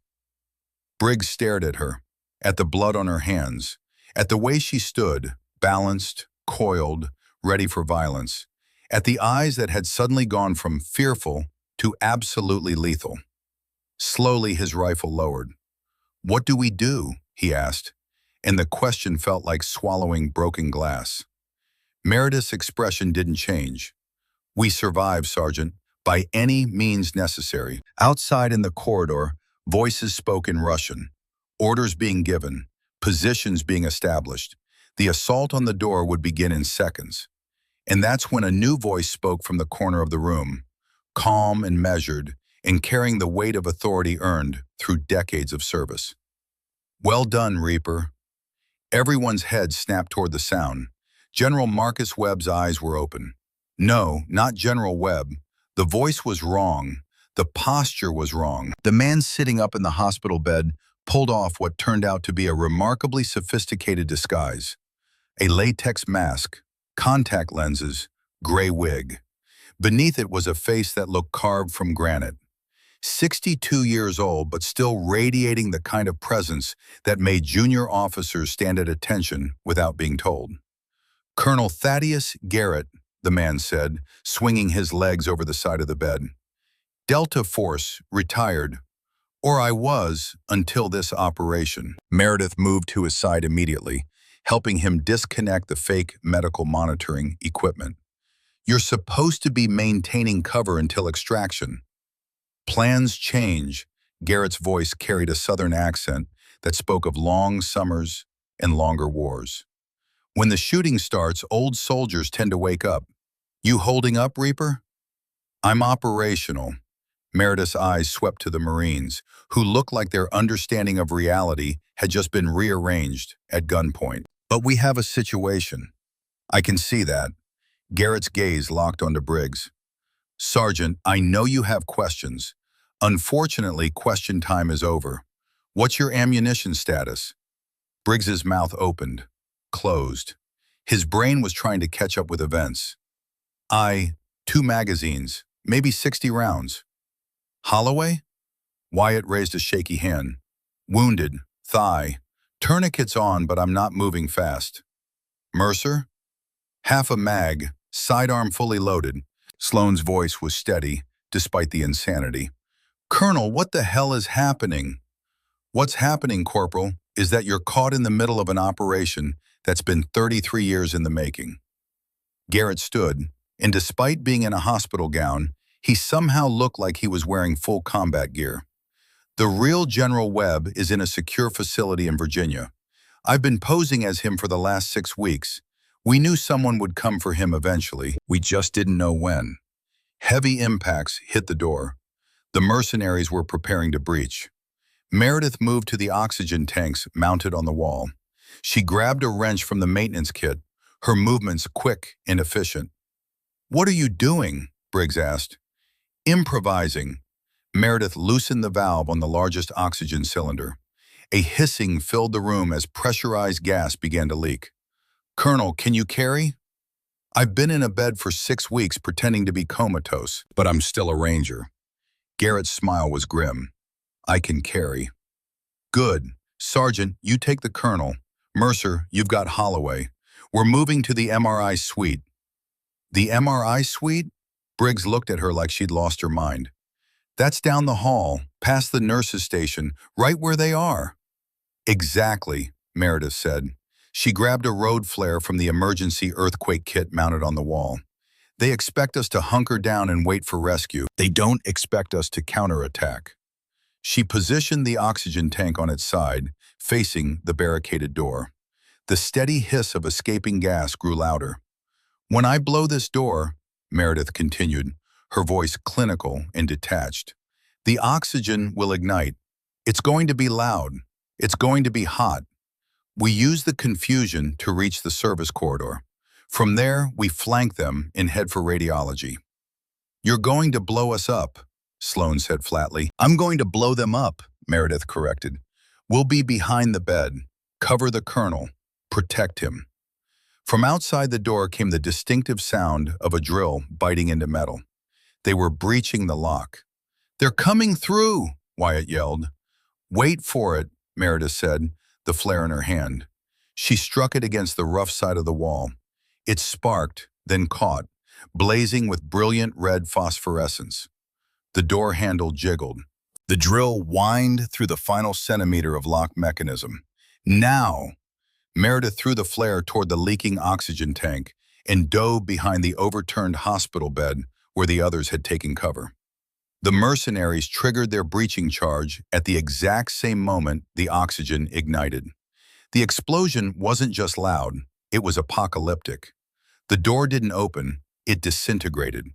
Briggs stared at her, at the blood on her hands, at the way she stood, balanced, coiled, ready for violence, at the eyes that had suddenly gone from fearful to absolutely lethal. Slowly his rifle lowered. "What do we do?" he asked, and the question felt like swallowing broken glass. Meredith's expression didn't change. "We survive, Sergeant, by any means necessary." Outside in the corridor, voices spoke in Russian, orders being given, positions being established. The assault on the door would begin in seconds. And that's when a new voice spoke from the corner of the room, calm and measured, and carrying the weight of authority earned through decades of service. "Well done, Reaper." Everyone's head snapped toward the sound. General Marcus Webb's eyes were open. No, not General Webb. The voice was wrong. The posture was wrong. The man sitting up in the hospital bed pulled off what turned out to be a remarkably sophisticated disguise. A latex mask, contact lenses, gray wig. Beneath it was a face that looked carved from granite. 62 years old, but still radiating the kind of presence that made junior officers stand at attention without being told. "Colonel Thaddeus Garrett," the man said, swinging his legs over the side of the bed. "Delta Force, retired. Or I was, until this operation." Meredith moved to his side immediately, helping him disconnect the fake medical monitoring equipment. "You're supposed to be maintaining cover until extraction." "Plans change." Garrett's voice carried a southern accent that spoke of long summers and longer wars. "When the shooting starts, old soldiers tend to wake up. You holding up, Reaper?" "I'm operational." Meredith's eyes swept to the Marines, who looked like their understanding of reality had just been rearranged at gunpoint. "But we have a situation." "I can see that." Garrett's gaze locked onto Briggs. "Sergeant, I know you have questions. Unfortunately, question time is over. What's your ammunition status?" Briggs's mouth opened, closed. His brain was trying to catch up with events. 2 magazines, maybe 60 rounds." "Holloway?" Wyatt raised a shaky hand. Wounded, thigh. Tourniquets on, but I'm not moving fast. Mercer? Half a mag, sidearm fully loaded. Sloane's voice was steady, despite the insanity. Colonel, what the hell is happening? What's happening, Corporal, is that you're caught in the middle of an operation that's been 33 years in the making. Garrett stood, and despite being in a hospital gown, he somehow looked like he was wearing full combat gear. The real General Webb is in a secure facility in Virginia. I've been posing as him for the last 6 weeks. We knew someone would come for him eventually. We just didn't know when. Heavy impacts hit the door. The mercenaries were preparing to breach. Meredith moved to the oxygen tanks mounted on the wall. She grabbed a wrench from the maintenance kit, her movements quick and efficient. "What are you doing?" Briggs asked. "Improvising." Meredith loosened the valve on the largest oxygen cylinder. A hissing filled the room as pressurized gas began to leak. "Colonel, can you carry?" "I've been in a bed for 6 weeks pretending to be comatose, but I'm still a ranger." Garrett's smile was grim. "I can carry." "Good. Sergeant, you take the colonel. Mercer, you've got Holloway. We're moving to the MRI suite." "The MRI suite?" Briggs looked at her like she'd lost her mind. "That's down the hall, past the nurses' station, right where they are." "Exactly," Meredith said. She grabbed a road flare from the emergency earthquake kit mounted on the wall. "They expect us to hunker down and wait for rescue. They don't expect us to counterattack." She positioned the oxygen tank on its side, facing the barricaded door. The steady hiss of escaping gas grew louder. "When I blow this door," Meredith continued, her voice clinical and detached, "the oxygen will ignite. It's going to be loud. It's going to be hot. We use the confusion to reach the service corridor. From there, we flank them and head for radiology." "You're going to blow us up," Sloane said flatly. "I'm going to blow them up," Meredith corrected. "We'll be behind the bed. Cover the colonel. Protect him." From outside the door came the distinctive sound of a drill biting into metal. They were breaching the lock. "They're coming through," Wyatt yelled. "Wait for it," Meredith said, the flare in her hand. She struck it against the rough side of the wall. It sparked, then caught, blazing with brilliant red phosphorescence. The door handle jiggled. The drill whined through the final centimeter of lock mechanism. "Now!" Meredith threw the flare toward the leaking oxygen tank and dove behind the overturned hospital bed where the others had taken cover. The mercenaries triggered their breaching charge at the exact same moment the oxygen ignited. The explosion wasn't just loud, it was apocalyptic. The door didn't open, it disintegrated.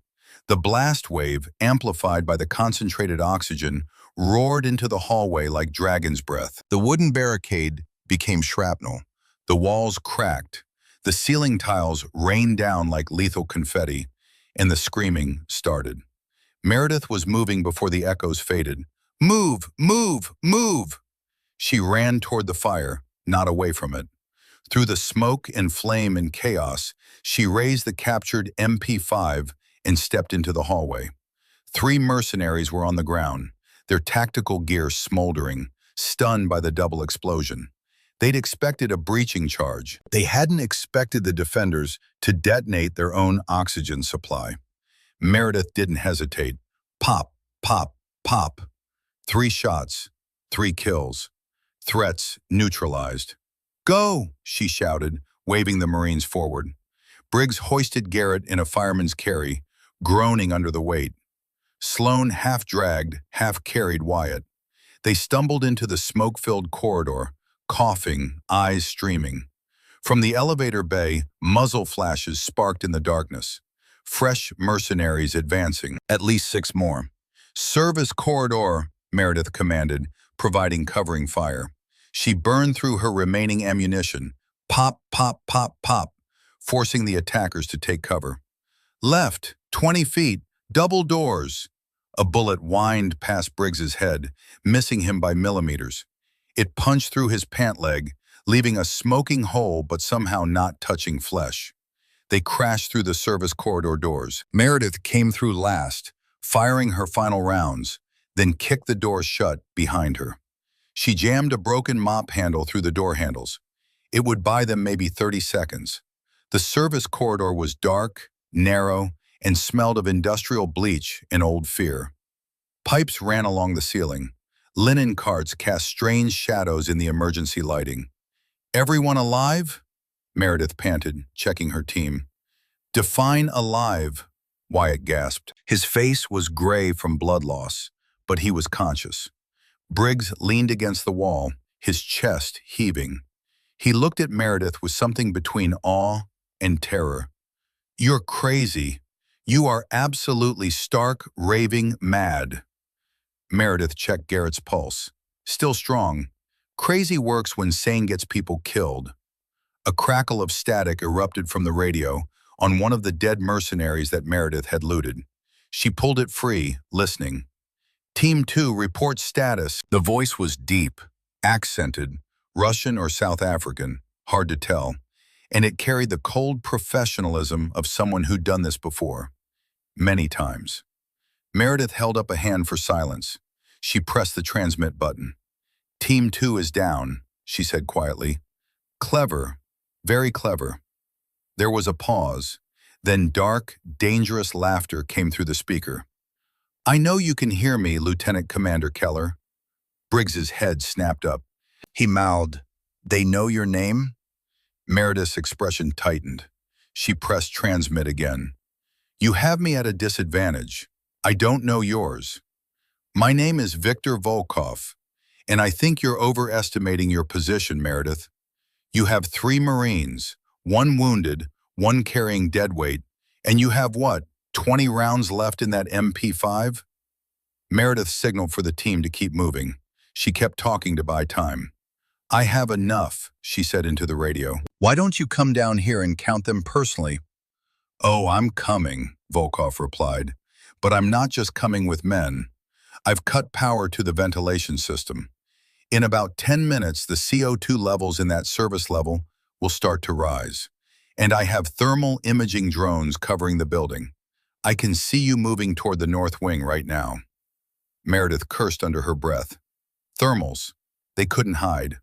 The blast wave, amplified by the concentrated oxygen, roared into the hallway like dragon's breath. The wooden barricade became shrapnel. The walls cracked. The ceiling tiles rained down like lethal confetti, and the screaming started. Meredith was moving before the echoes faded. "Move! Move! Move!" She ran toward the fire, not away from it. Through the smoke and flame and chaos, she raised the captured MP5 and stepped into the hallway. 3 mercenaries were on the ground, their tactical gear smoldering, stunned by the double explosion. They'd expected a breaching charge. They hadn't expected the defenders to detonate their own oxygen supply. Meredith didn't hesitate. Pop, pop, pop. 3 shots, 3 kills. Threats neutralized. "Go!" she shouted, waving the Marines forward. Briggs hoisted Garrett in a fireman's carry, groaning under the weight. Sloane half-dragged, half-carried Wyatt. They stumbled into the smoke-filled corridor, coughing, eyes streaming. From the elevator bay, muzzle flashes sparked in the darkness. Fresh mercenaries advancing, at least 6 more. "Service corridor," Meredith commanded, providing covering fire. She burned through her remaining ammunition. Pop, pop, pop, pop, forcing the attackers to take cover. "Left, 20 feet, double doors." A bullet whined past Briggs's head, missing him by millimeters. It punched through his pant leg, leaving a smoking hole but somehow not touching flesh. They crashed through the service corridor doors. Meredith came through last, firing her final rounds. then kicked the door shut behind her. She jammed a broken mop handle through the door handles. It would buy them maybe 30 seconds. The service corridor was dark, narrow, and smelled of industrial bleach and old fear. Pipes ran along the ceiling. Linen carts cast strange shadows in the emergency lighting. "Everyone alive?" Meredith panted, checking her team. "Define alive," Wyatt gasped. His face was gray from blood loss, but he was conscious. Briggs leaned against the wall, his chest heaving. He looked at Meredith with something between awe and terror. "You're crazy. You are absolutely stark, raving mad." Meredith checked Garrett's pulse. Still strong. Crazy works when sane gets people killed. A crackle of static erupted from the radio on one of the dead mercenaries that Meredith had looted. She pulled it free, listening. "Team 2 reports status." The voice was deep, accented, Russian or South African, hard to tell, and it carried the cold professionalism of someone who'd done this before. Many times. Meredith held up a hand for silence. She pressed the transmit button. "Team 2 is down," she said quietly. "Clever, very clever." There was a pause. Then dark, dangerous laughter came through the speaker. "I know you can hear me, Lieutenant Commander Keller." Briggs's head snapped up. He mouthed, "They know your name?" Meredith's expression tightened. She pressed transmit again. "You have me at a disadvantage. I don't know yours. My name is Victor Volkov, and I think you're overestimating your position, Meredith. You have 3 Marines, 1 wounded, 1 carrying deadweight, and you have what, 20 rounds left in that MP5? Meredith signaled for the team to keep moving. She kept talking to buy time. "I have enough," she said into the radio. "Why don't you come down here and count them personally?" "Oh, I'm coming," Volkov replied. "But I'm not just coming with men. I've cut power to the ventilation system. In about 10 minutes, the CO2 levels in that service level will start to rise. And I have thermal imaging drones covering the building. I can see you moving toward the north wing right now." Meredith cursed under her breath. Thermals. They couldn't hide.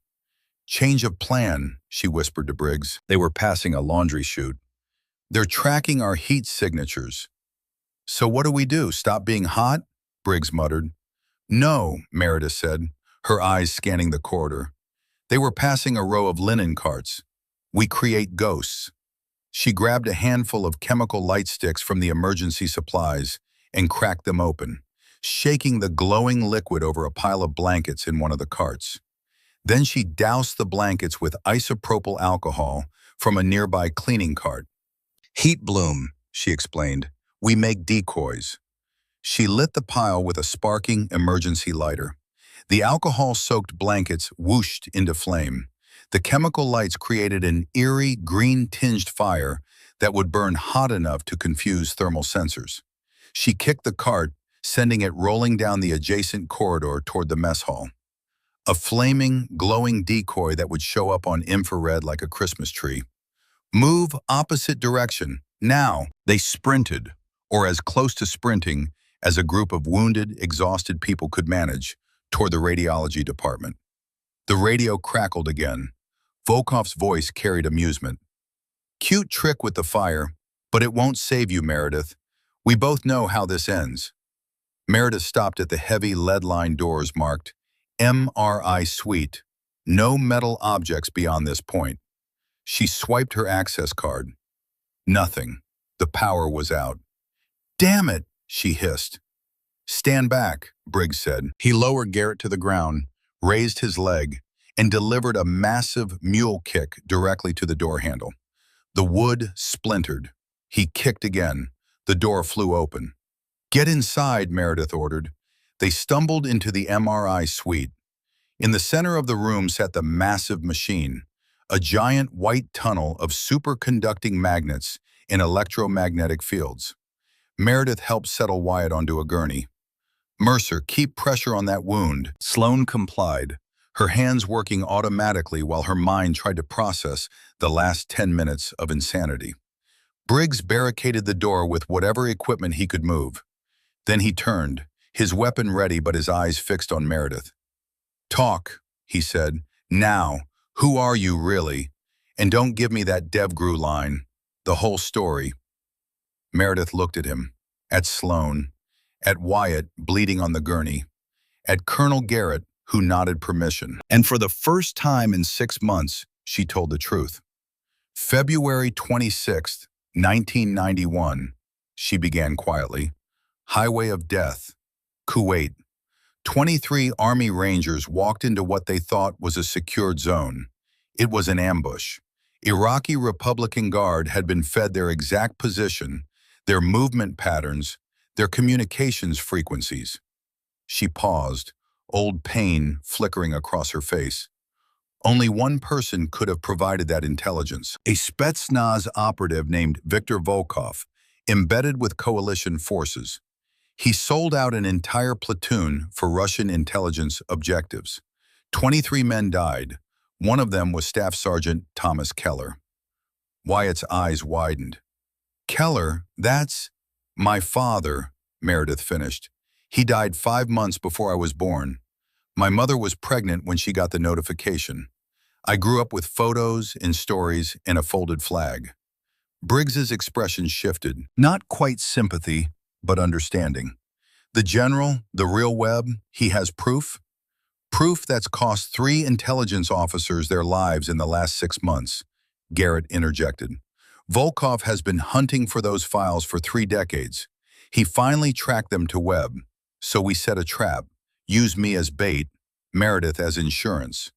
"Change of plan," she whispered to Briggs. They were passing a laundry chute. "They're tracking our heat signatures." "So what do we do, stop being hot?" Briggs muttered. "No," Meredith said, her eyes scanning the corridor. They were passing a row of linen carts. "We create ghosts." She grabbed a handful of chemical light sticks from the emergency supplies and cracked them open, shaking the glowing liquid over a pile of blankets in one of the carts. Then she doused the blankets with isopropyl alcohol from a nearby cleaning cart. "Heat bloom," she explained. "We make decoys." She lit the pile with a sparking emergency lighter. The alcohol-soaked blankets whooshed into flame. The chemical lights created an eerie, green-tinged fire that would burn hot enough to confuse thermal sensors. She kicked the cart, sending it rolling down the adjacent corridor toward the mess hall. A flaming, glowing decoy that would show up on infrared like a Christmas tree. "Move opposite direction, now." They sprinted, or as close to sprinting as a group of wounded, exhausted people could manage, toward the radiology department. The radio crackled again. Volkov's voice carried amusement. "Cute trick with the fire, but it won't save you, Meredith. We both know how this ends." Meredith stopped at the heavy lead-lined doors marked MRI Suite. No metal objects beyond this point. She swiped her access card. Nothing. The power was out. "Damn it," she hissed. "Stand back," Briggs said. He lowered Garrett to the ground, raised his leg, and delivered a massive mule kick directly to the door handle. The wood splintered. He kicked again. The door flew open. "Get inside," Meredith ordered. They stumbled into the MRI suite. In the center of the room sat the massive machine, a giant white tunnel of superconducting magnets in electromagnetic fields. Meredith helped settle Wyatt onto a gurney. "Mercer, keep pressure on that wound." Sloane complied, her hands working automatically while her mind tried to process the last 10 minutes of insanity. Briggs barricaded the door with whatever equipment he could move. Then he turned, his weapon ready but his eyes fixed on Meredith. "Talk," he said. "Now, who are you really? And don't give me that DevGru line. The whole story." Meredith looked at him, at Sloan, at Wyatt bleeding on the gurney, at Colonel Garrett, who nodded permission. And for the first time in 6 months, she told the truth. February 26th, 1991, she began quietly. Highway of Death, Kuwait. 23 Army Rangers walked into what they thought was a secured zone. It was an ambush. Iraqi Republican Guard had been fed their exact position, their movement patterns, their communications frequencies. She paused, old pain flickering across her face. Only one person could have provided that intelligence, a Spetsnaz operative named Viktor Volkov, embedded with coalition forces. He sold out an entire platoon for Russian intelligence objectives. 23 men died. One of them was Staff Sergeant Thomas Keller. Wyatt's eyes widened. "Keller, that's my father," Meredith finished. "He died 5 months before I was born. My mother was pregnant when she got the notification. I grew up with photos and stories and a folded flag." Briggs's expression shifted, not quite sympathy, but understanding. "The general, the real Webb, he has proof?" "Proof that's cost 3 intelligence officers their lives in the last 6 months, Garrett interjected. "Volkov has been hunting for those files for 3 decades. He finally tracked them to Webb. So we set a trap, used me as bait, Meredith as insurance."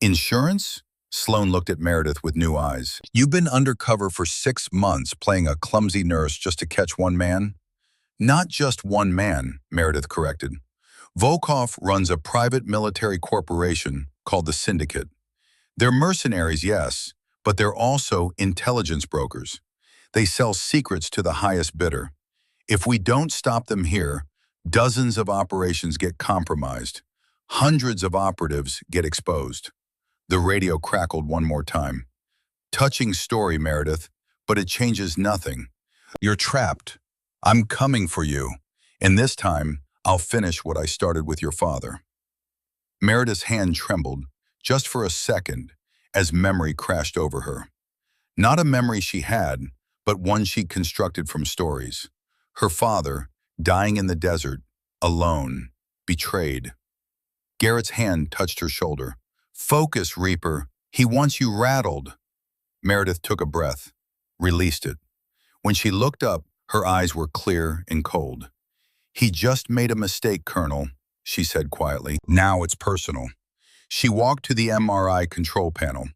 "Insurance?" Sloan looked at Meredith with new eyes. "You've been undercover for 6 months playing a clumsy nurse just to catch one man?" "Not just one man," Meredith corrected. "Volkov runs a private military corporation called the Syndicate. They're mercenaries, yes, but they're also intelligence brokers. They sell secrets to the highest bidder. If we don't stop them here, dozens of operations get compromised. Hundreds of operatives get exposed." The radio crackled one more time. "Touching story, Meredith, but it changes nothing. You're trapped. I'm coming for you. And this time, I'll finish what I started with your father." Meredith's hand trembled, just for a second, as memory crashed over her. Not a memory she had, but one she'd constructed from stories. Her father, dying in the desert, alone, betrayed. Garrett's hand touched her shoulder. "Focus, Reaper. He wants you rattled." Meredith took a breath, released it. When she looked up, her eyes were clear and cold. "He just made a mistake, Colonel," she said quietly. "Now it's personal." She walked to the MRI control panel.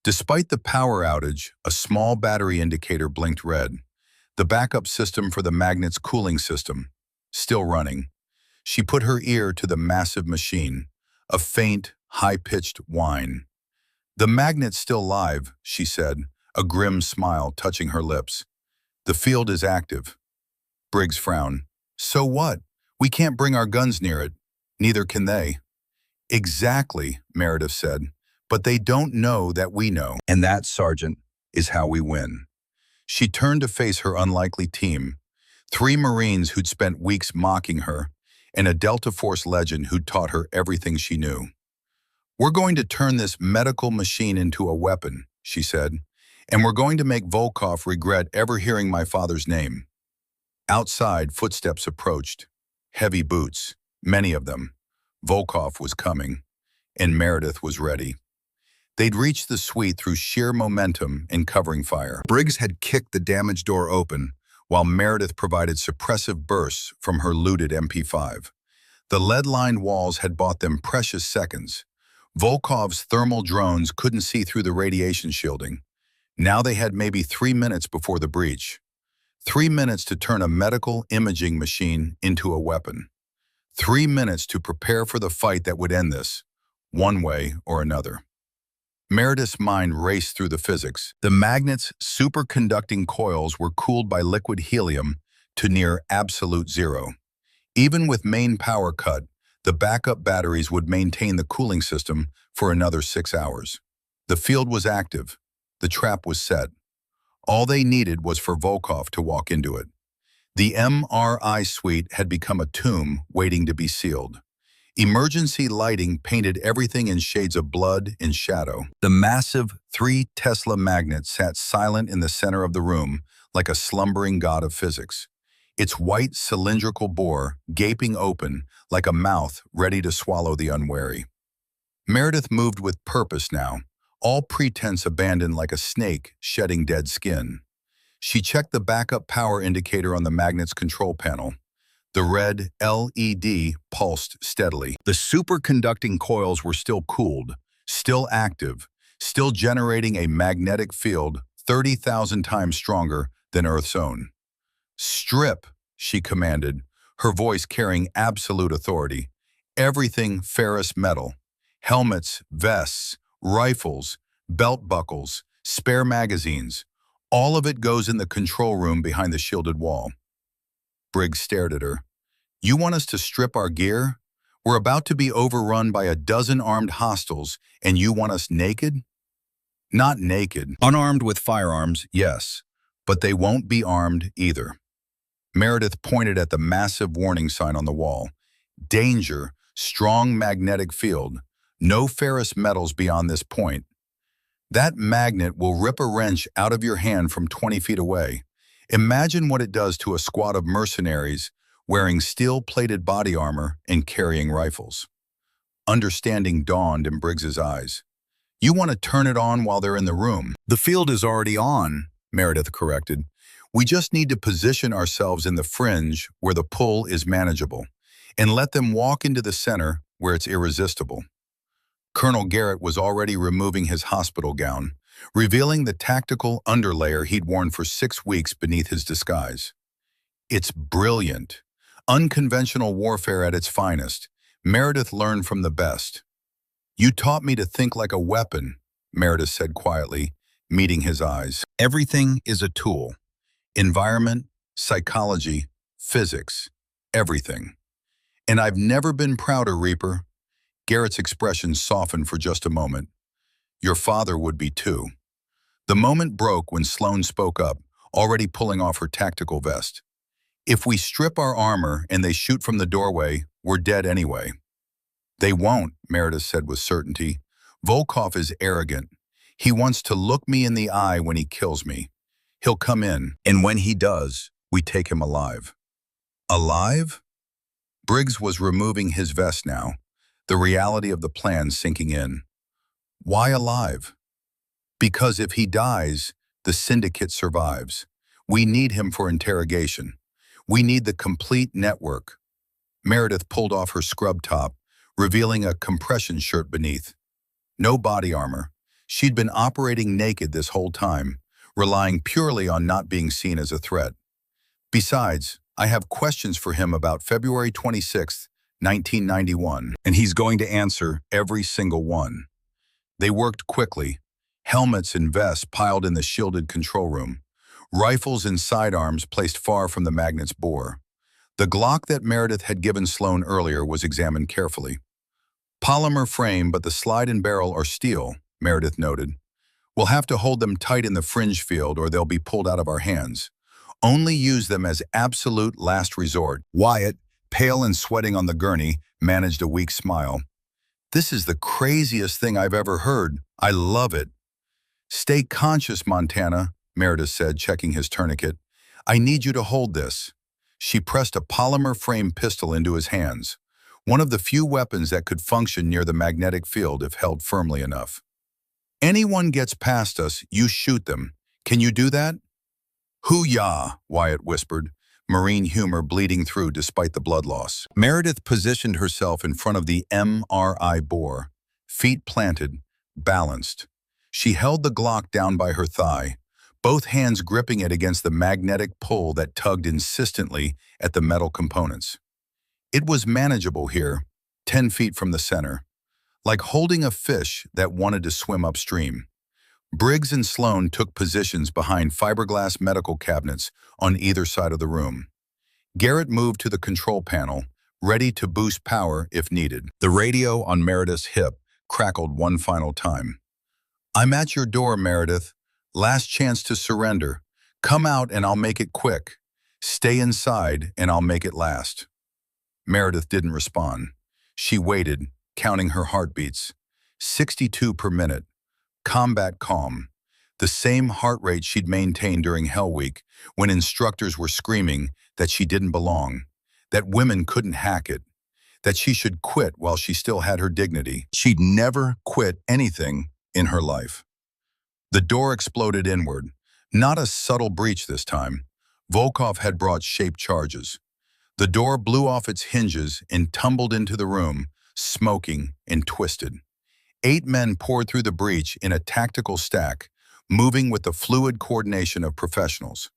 Despite the power outage, a small battery indicator blinked red. The backup system for the magnet's cooling system, still running. She put her ear to the massive machine, a faint, high-pitched whine. "The magnet's still live," she said, a grim smile touching her lips. "The field is active." Briggs frowned. "So what? We can't bring our guns near it. Neither can they." "Exactly," Meredith said, "but they don't know that we know. And that, Sergeant, is how we win." She turned to face her unlikely team. 3 Marines who'd spent weeks mocking her, and a Delta Force legend who'd taught her everything she knew. "We're going to turn this medical machine into a weapon," she said, "and we're going to make Volkov regret ever hearing my father's name." Outside, footsteps approached. Heavy boots, many of them. Volkov was coming, and Meredith was ready. They'd reached the suite through sheer momentum and covering fire. Briggs had kicked the damaged door open, while Meredith provided suppressive bursts from her looted MP5. The lead-lined walls had bought them precious seconds. Volkov's thermal drones couldn't see through the radiation shielding. Now they had maybe 3 minutes before the breach. 3 minutes to turn a medical imaging machine into a weapon. 3 minutes to prepare for the fight that would end this, one way or another. Meredith's mind raced through the physics. The magnet's superconducting coils were cooled by liquid helium to near absolute zero. Even with main power cut, the backup batteries would maintain the cooling system for another 6 hours. The field was active. The trap was set. All they needed was for Volkov to walk into it. The MRI suite had become a tomb waiting to be sealed. Emergency lighting painted everything in shades of blood and shadow. The massive 3 Tesla magnet sat silent in the center of the room like a slumbering god of physics. Its white cylindrical bore gaping open like a mouth ready to swallow the unwary. Meredith moved with purpose now, all pretense abandoned like a snake shedding dead skin. She checked the backup power indicator on the magnet's control panel. The red LED pulsed steadily. The superconducting coils were still cooled, still active, still generating a magnetic field 30,000 times stronger than Earth's own. "Strip," she commanded, her voice carrying absolute authority. "Everything ferrous metal. Helmets, vests, rifles, belt buckles, spare magazines. All of it goes in the control room behind the shielded wall." Briggs stared at her. "You want us to strip our gear? We're about to be overrun by a dozen armed hostiles, and you want us naked?" "Not naked. Unarmed with firearms, yes. But they won't be armed either." Meredith pointed at the massive warning sign on the wall. "Danger, strong magnetic field. No ferrous metals beyond this point. That magnet will rip a wrench out of your hand from 20 feet away. Imagine what it does to a squad of mercenaries wearing steel-plated body armor and carrying rifles." Understanding dawned in Briggs's eyes. "You want to turn it on while they're in the room." "The field is already on," Meredith corrected. "We just need to position ourselves in the fringe where the pull is manageable, and let them walk into the center where it's irresistible." Colonel Garrett was already removing his hospital gown, revealing the tactical underlayer he'd worn for 6 weeks beneath his disguise. "It's brilliant. Unconventional warfare at its finest. Meredith learned from the best." "You taught me to think like a weapon," Meredith said quietly, meeting his eyes. "Everything is a tool. Environment, psychology, physics, everything. And I've never been prouder, Reaper." Garrett's expression softened for just a moment. "Your father would be too." The moment broke when Sloane spoke up, already pulling off her tactical vest. "If we strip our armor and they shoot from the doorway, we're dead anyway." "They won't," Meredith said with certainty. "Volkov is arrogant. He wants to look me in the eye when he kills me. He'll come in, and when he does, we take him alive." "Alive?" Briggs was removing his vest now, the reality of the plan sinking in. "Why alive?" "Because if he dies, the syndicate survives. We need him for interrogation. We need the complete network." Meredith pulled off her scrub top, revealing a compression shirt beneath. No body armor. She'd been operating naked this whole time, relying purely on not being seen as a threat. "Besides, I have questions for him about February 26th, 1991, and he's going to answer every single one." They worked quickly, helmets and vests piled in the shielded control room, rifles and sidearms placed far from the magnet's bore. The Glock that Meredith had given Sloane earlier was examined carefully. "Polymer frame, but the slide and barrel are steel," Meredith noted. "We'll have to hold them tight in the fringe field or they'll be pulled out of our hands. Only use them as absolute last resort." Wyatt, pale and sweating on the gurney, managed a weak smile. "This is the craziest thing I've ever heard. I love it." "Stay conscious, Montana," Meredith said, checking his tourniquet. "I need you to hold this." She pressed a polymer frame pistol into his hands, one of the few weapons that could function near the magnetic field if held firmly enough. "Anyone gets past us, you shoot them. Can you do that?" "Hoo-yah," Wyatt whispered, marine humor bleeding through despite the blood loss. Meredith positioned herself in front of the MRI bore, feet planted, balanced. She held the Glock down by her thigh, both hands gripping it against the magnetic pull that tugged insistently at the metal components. It was manageable here, 10 feet from the center, like holding a fish that wanted to swim upstream. Briggs and Sloane took positions behind fiberglass medical cabinets on either side of the room. Garrett moved to the control panel, ready to boost power if needed. The radio on Meredith's hip crackled one final time. "I'm at your door, Meredith. Last chance to surrender. Come out and I'll make it quick. Stay inside and I'll make it last. Meredith didn't respond. She waited, counting her heartbeats. 62 per minute. Combat calm. The same heart rate she'd maintained during Hell Week when instructors were screaming that she didn't belong, that women couldn't hack it, that she should quit while she still had her dignity. She'd never quit anything in her life. The door exploded inward. Not a subtle breach this time. Volkov had brought shaped charges. The door blew off its hinges and tumbled into the room, smoking and twisted. 8 men poured through the breach in a tactical stack, moving with the fluid coordination of professionals.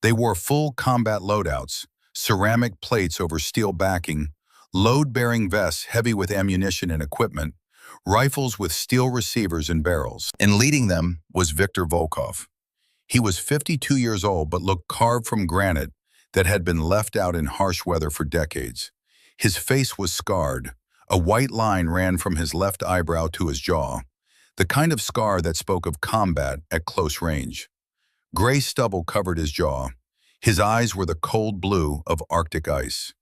They wore full combat loadouts, ceramic plates over steel backing, load-bearing vests heavy with ammunition and equipment, rifles with steel receivers and barrels. And leading them was Viktor Volkov. He was 52 years old but looked carved from granite that had been left out in harsh weather for decades. His face was scarred. A white line ran from his left eyebrow to his jaw, the kind of scar that spoke of combat at close range. Gray stubble covered his jaw. His eyes were the cold blue of Arctic ice.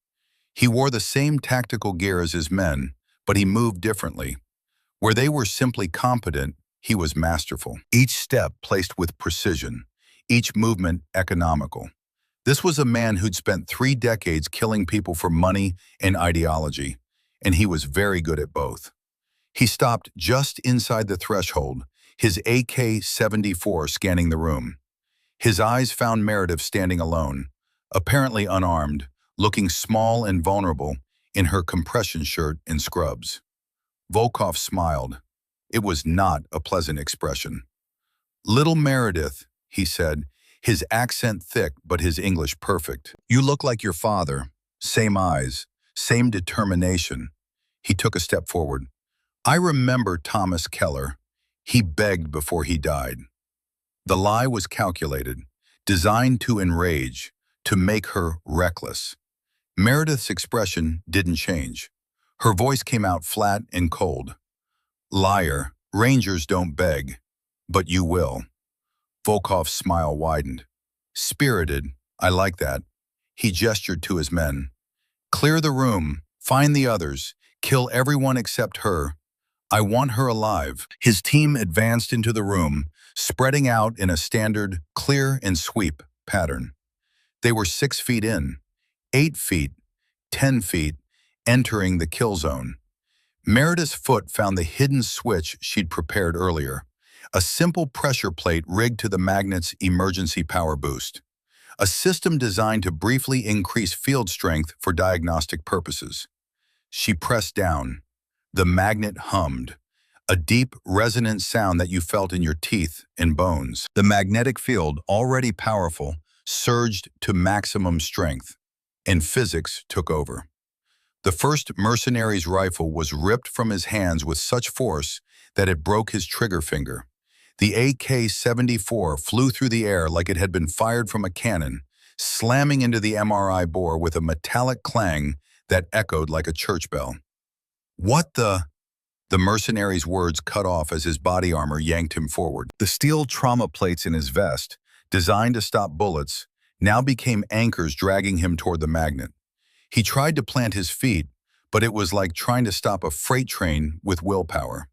He wore the same tactical gear as his men, but he moved differently. Where they were simply competent, he was masterful. Each step placed with precision, each movement economical. This was a man who'd spent 3 decades killing people for money and ideology, and he was very good at both. He stopped just inside the threshold, his AK-74 scanning the room. His eyes found Meredith standing alone, apparently unarmed, looking small and vulnerable in her compression shirt and scrubs. Volkov smiled. It was not a pleasant expression. "Little Meredith," he said, his accent thick but his English perfect. "You look like your father. Same eyes, same determination." He took a step forward. "I remember Thomas Keller. He begged before he died." The lie was calculated, designed to enrage, to make her reckless. Meredith's expression didn't change. Her voice came out flat and cold. "Liar, Rangers don't beg, but you will." Volkov's smile widened. "Spirited, I like that." He gestured to his men. "Clear the room, find the others, kill everyone except her. I want her alive." His team advanced into the room, spreading out in a standard clear and sweep pattern. They were 6 feet in, 8 feet, 10 feet, entering the kill zone. Meredith's foot found the hidden switch she'd prepared earlier, a simple pressure plate rigged to the magnet's emergency power boost, a system designed to briefly increase field strength for diagnostic purposes. She pressed down. The magnet hummed, a deep, resonant sound that you felt in your teeth and bones. The magnetic field, already powerful, surged to maximum strength, and physics took over. The first mercenary's rifle was ripped from his hands with such force that it broke his trigger finger. The AK-74 flew through the air like it had been fired from a cannon, slamming into the MRI bore with a metallic clang that echoed like a church bell. "What the?" The mercenary's words cut off as his body armor yanked him forward. The steel trauma plates in his vest, designed to stop bullets, now became anchors dragging him toward the magnet. He tried to plant his feet, but it was like trying to stop a freight train with willpower.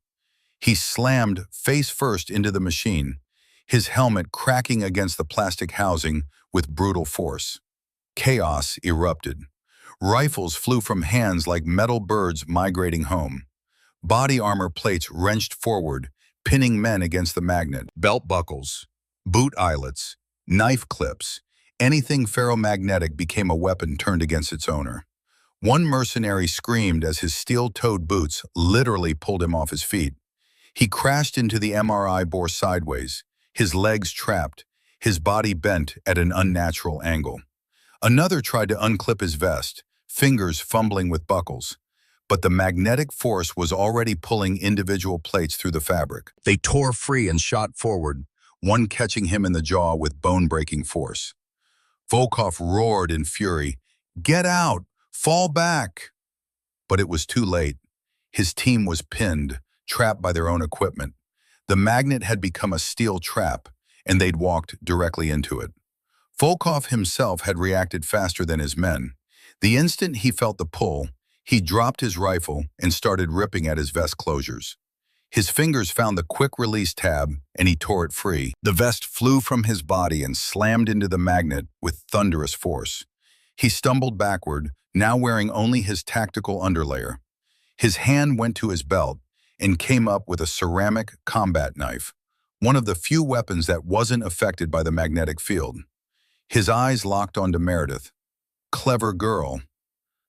He slammed face first into the machine, his helmet cracking against the plastic housing with brutal force. Chaos erupted. Rifles flew from hands like metal birds migrating home. Body armor plates wrenched forward, pinning men against the magnet. Belt buckles, boot eyelets, knife clips, anything ferromagnetic became a weapon turned against its owner. One mercenary screamed as his steel-toed boots literally pulled him off his feet. He crashed into the MRI bore sideways, his legs trapped, his body bent at an unnatural angle. Another tried to unclip his vest, fingers fumbling with buckles, but the magnetic force was already pulling individual plates through the fabric. They tore free and shot forward, one catching him in the jaw with bone-breaking force. Volkov roared in fury, "Get out! Fall back!" But it was too late. His team was pinned, trapped by their own equipment. The magnet had become a steel trap, and they'd walked directly into it. Volkov himself had reacted faster than his men. The instant he felt the pull, he dropped his rifle and started ripping at his vest closures. His fingers found the quick-release tab, and he tore it free. The vest flew from his body and slammed into the magnet with thunderous force. He stumbled backward, now wearing only his tactical underlayer. His hand went to his belt and came up with a ceramic combat knife, one of the few weapons that wasn't affected by the magnetic field. His eyes locked onto Meredith. "Clever girl.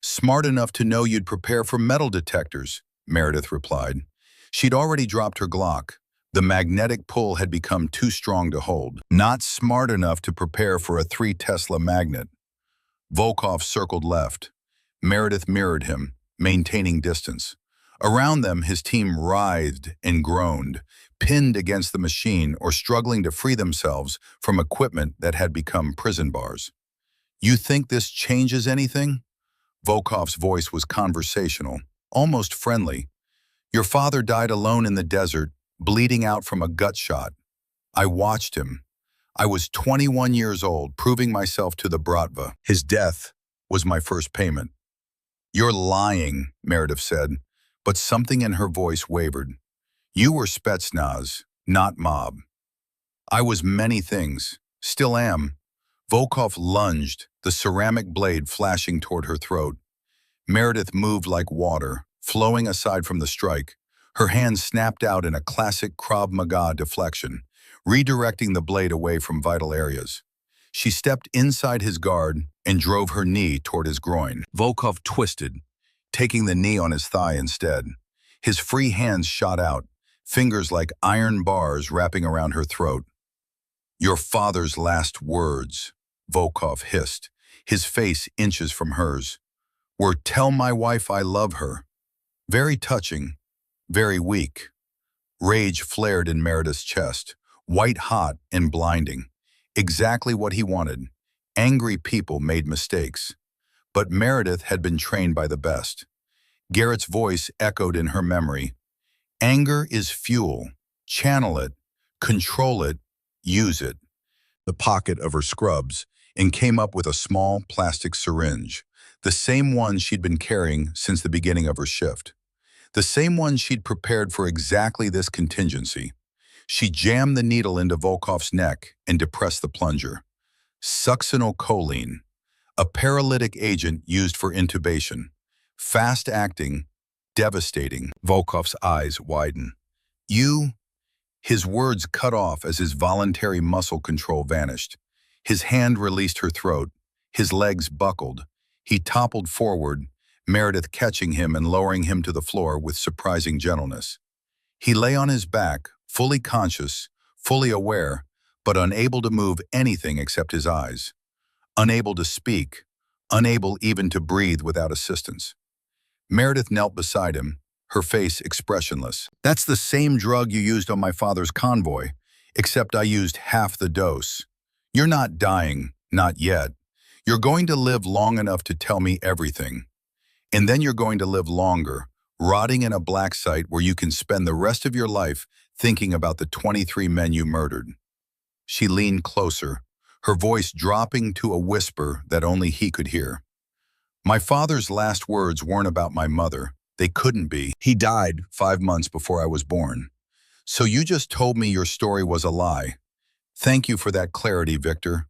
Smart enough to know you'd prepare for metal detectors," Meredith replied. She'd already dropped her Glock. The magnetic pull had become too strong to hold. "Not smart enough to prepare for a 3 Tesla magnet." Volkov circled left. Meredith mirrored him, maintaining distance. Around them, his team writhed and groaned, pinned against the machine or struggling to free themselves from equipment that had become prison bars. "You think this changes anything?" Volkov's voice was conversational, almost friendly. "Your father died alone in the desert, bleeding out from a gut shot. I watched him. I was 21 years old, proving myself to the Bratva. His death was my first payment." "You're lying," Meredith said, but something in her voice wavered. "You were Spetsnaz, not mob." "I was many things. Still am." Volkov lunged, the ceramic blade flashing toward her throat. Meredith moved like water, flowing aside from the strike. Her hand snapped out in a classic Krav Maga deflection, redirecting the blade away from vital areas. She stepped inside his guard and drove her knee toward his groin. Volkov twisted, taking the knee on his thigh instead. His free hands shot out, fingers like iron bars wrapping around her throat. "Your father's last words," Volkov hissed, his face inches from hers, "were 'Tell my wife I love her.'" Very touching, very weak. Rage flared in Meredith's chest, white-hot and blinding. Exactly what he wanted. Angry people made mistakes. But Meredith had been trained by the best. Garrett's voice echoed in her memory. "Anger is fuel. Channel it, control it, use it." The pocket of her scrubs and came up with a small plastic syringe, the same one she'd been carrying since the beginning of her shift. The same one she'd prepared for exactly this contingency. She jammed the needle into Volkov's neck and depressed the plunger. Succinylcholine, a paralytic agent used for intubation. Fast-acting, devastating. Volkov's eyes widened. "You?" His words cut off as his voluntary muscle control vanished. His hand released her throat. His legs buckled. He toppled forward, Meredith catching him and lowering him to the floor with surprising gentleness. He lay on his back, fully conscious, fully aware, but unable to move anything except his eyes. Unable to speak, unable even to breathe without assistance. Meredith knelt beside him, her face expressionless. "That's the same drug you used on my father's convoy, except I used half the dose. You're not dying, not yet. You're going to live long enough to tell me everything. And then you're going to live longer, rotting in a black site where you can spend the rest of your life thinking about the 23 men you murdered." She leaned closer, her voice dropping to a whisper that only he could hear. "My father's last words weren't about my mother. They couldn't be. He died 5 months before I was born. So you just told me your story was a lie. Thank you for that clarity, Victor.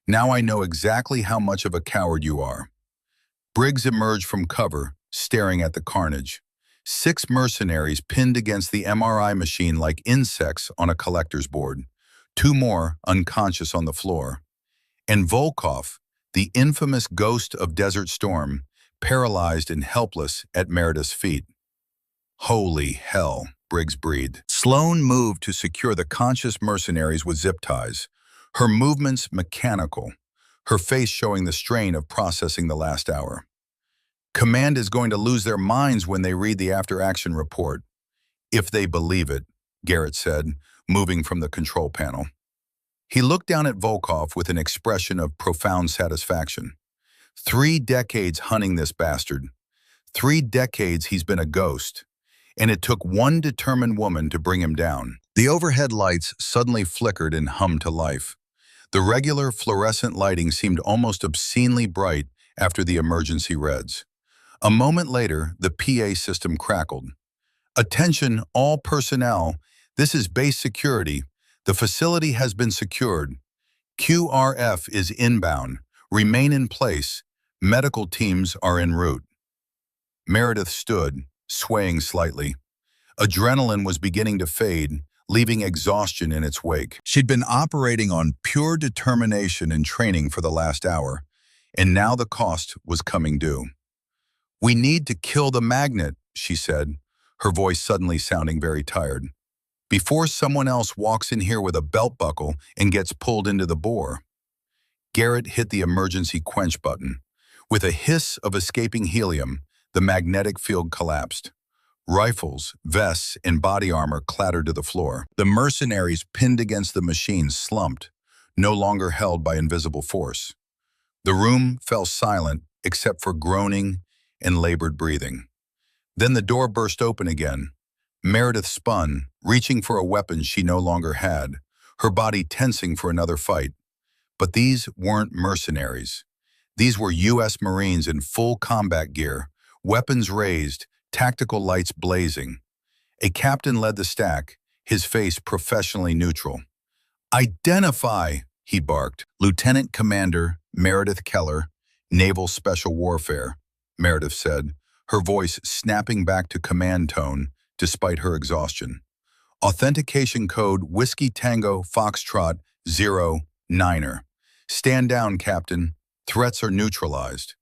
Now I know exactly how much of a coward you are." Briggs emerged from cover, staring at the carnage. 6 mercenaries pinned against the MRI machine like insects on a collector's board. 2 more unconscious on the floor. And Volkov, the infamous ghost of Desert Storm, paralyzed and helpless at Meredith's feet. "Holy hell," Briggs breathed. Sloane moved to secure the conscious mercenaries with zip ties, her movements mechanical, her face showing the strain of processing the last hour. "Command is going to lose their minds when they read the after-action report. If they believe it," Garrett said, moving from the control panel. He looked down at Volkov with an expression of profound satisfaction. 3 decades hunting this bastard. 3 decades he's been a ghost. And it took one determined woman to bring him down. The overhead lights suddenly flickered and hummed to life. The regular fluorescent lighting seemed almost obscenely bright after the emergency reds. A moment later, the PA system crackled. "Attention, all personnel. This is base security. The facility has been secured. QRF is inbound. Remain in place. Medical teams are en route." Meredith stood, swaying slightly. Adrenaline was beginning to fade, leaving exhaustion in its wake. She'd been operating on pure determination and training for the last hour, and now the cost was coming due. "We need to kill the magnet," she said, her voice suddenly sounding very tired, "before someone else walks in here with a belt buckle and gets pulled into the bore." Garrett hit the emergency quench button. With a hiss of escaping helium, the magnetic field collapsed. Rifles, vests, and body armor clattered to the floor. The mercenaries pinned against the machine slumped, no longer held by invisible force. The room fell silent except for groaning and labored breathing. Then the door burst open again. Meredith spun, reaching for a weapon she no longer had, her body tensing for another fight. But these weren't mercenaries. These were U.S. Marines in full combat gear, weapons raised, tactical lights blazing. A captain led the stack, his face professionally neutral. "Identify," he barked. "Lieutenant Commander Meredith Keller, Naval Special Warfare," Meredith said, her voice snapping back to command tone despite her exhaustion. "Authentication code Whiskey Tango Foxtrot 09er. Stand down, Captain. Threats are neutralized."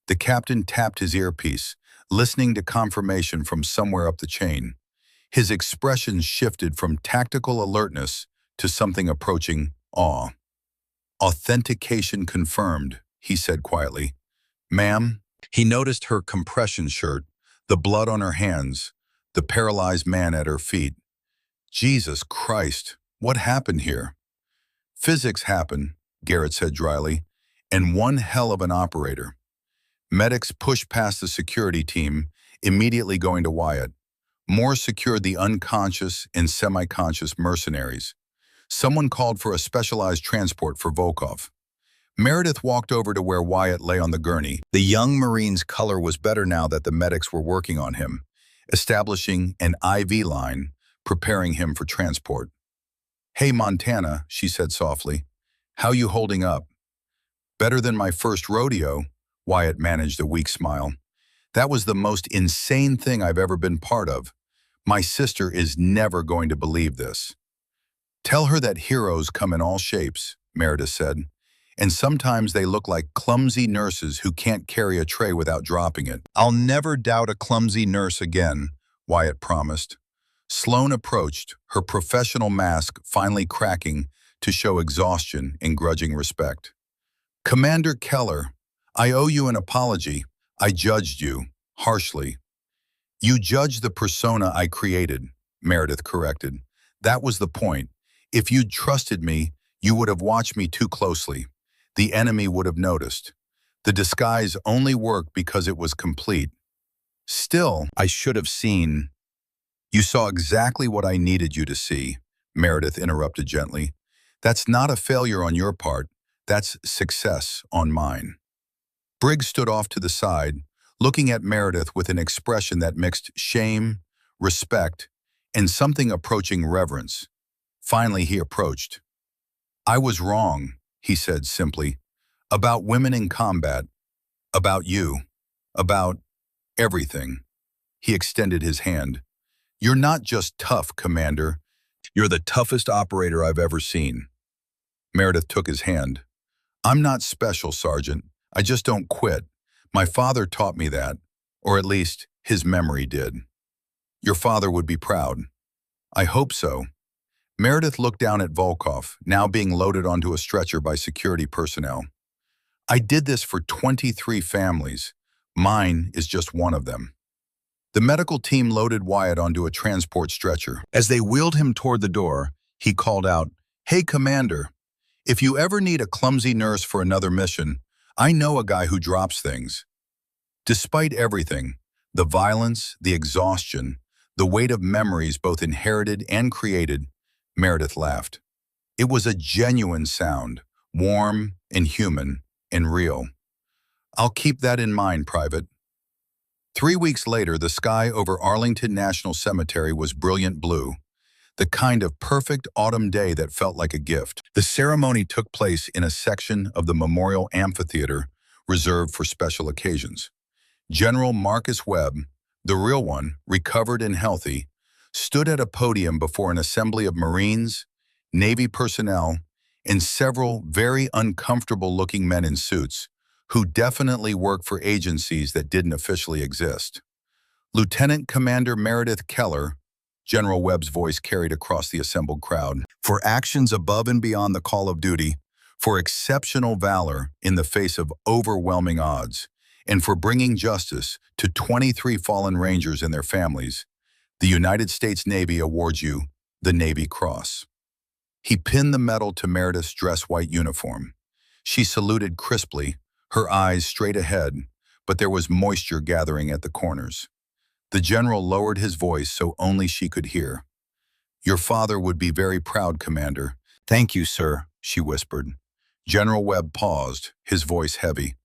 The captain tapped his earpiece, listening to confirmation from somewhere up the chain. His expression shifted from tactical alertness to something approaching awe. "Authentication confirmed," he said quietly. "Ma'am?" He noticed her compression shirt, the blood on her hands, the paralyzed man at her feet. Jesus Christ, what happened here? "Physics happened," Garrett said dryly, "and one hell of an operator." Medics pushed past the security team, immediately going to Wyatt. More secured the unconscious and semi-conscious mercenaries. Someone called for a specialized transport for Volkov. Meredith walked over to where Wyatt lay on the gurney. The young Marine's color was better now that the medics were working on him, establishing an IV line, preparing him for transport. "Hey, Montana," she said softly. "How you holding up?" "Better than my first rodeo," Wyatt managed a weak smile. "That was the most insane thing I've ever been part of. My sister is never going to believe this." "Tell her that heroes come in all shapes," Meredith said. "And sometimes they look like clumsy nurses who can't carry a tray without dropping it." "I'll never doubt a clumsy nurse again," Wyatt promised. Sloane approached, her professional mask finally cracking to show exhaustion and grudging respect. "Commander Keller, I owe you an apology. I judged you, harshly." "You judged the persona I created," Meredith corrected. "That was the point. If you'd trusted me, you would have watched me too closely. The enemy would have noticed. The disguise only worked because it was complete. Still, I should have seen." "You saw exactly what I needed you to see," Meredith interrupted gently. "That's not a failure on your part. That's success on mine." Briggs stood off to the side, looking at Meredith with an expression that mixed shame, respect, and something approaching reverence. Finally, he approached. "I was wrong," he said simply, "about women in combat, about you, about everything." He extended his hand. "You're not just tough, Commander. You're the toughest operator I've ever seen." Meredith took his hand. "I'm not special, Sergeant. I just don't quit. My father taught me that, or at least his memory did." "Your father would be proud." "I hope so." Meredith looked down at Volkov, now being loaded onto a stretcher by security personnel. "I did this for 23 families. Mine is just one of them." The medical team loaded Wyatt onto a transport stretcher. As they wheeled him toward the door, he called out, "Hey, Commander, if you ever need a clumsy nurse for another mission, I know a guy who drops things." Despite everything, the violence, the exhaustion, the weight of memories both inherited and created, Meredith laughed. It was a genuine sound, warm and human and real. I'll keep that in mind, Private. 3 weeks later, the sky over Arlington National Cemetery was brilliant blue, the kind of perfect autumn day that felt like a gift. The ceremony took place in a section of the Memorial Amphitheater reserved for special occasions. General Marcus Webb, the real one, recovered and healthy, stood at a podium before an assembly of Marines, Navy personnel, and several very uncomfortable-looking men in suits who definitely worked for agencies that didn't officially exist. Lieutenant Commander Meredith Keller, General Webb's voice carried across the assembled crowd, for actions above and beyond the call of duty, for exceptional valor in the face of overwhelming odds, and for bringing justice to 23 fallen Rangers and their families, the United States Navy awards you the Navy Cross. He pinned the medal to Meredith's dress-white uniform. She saluted crisply, her eyes straight ahead, but there was moisture gathering at the corners. The general lowered his voice so only she could hear. "Your father would be very proud, Commander." "Thank you, sir," she whispered. General Webb paused, his voice heavy.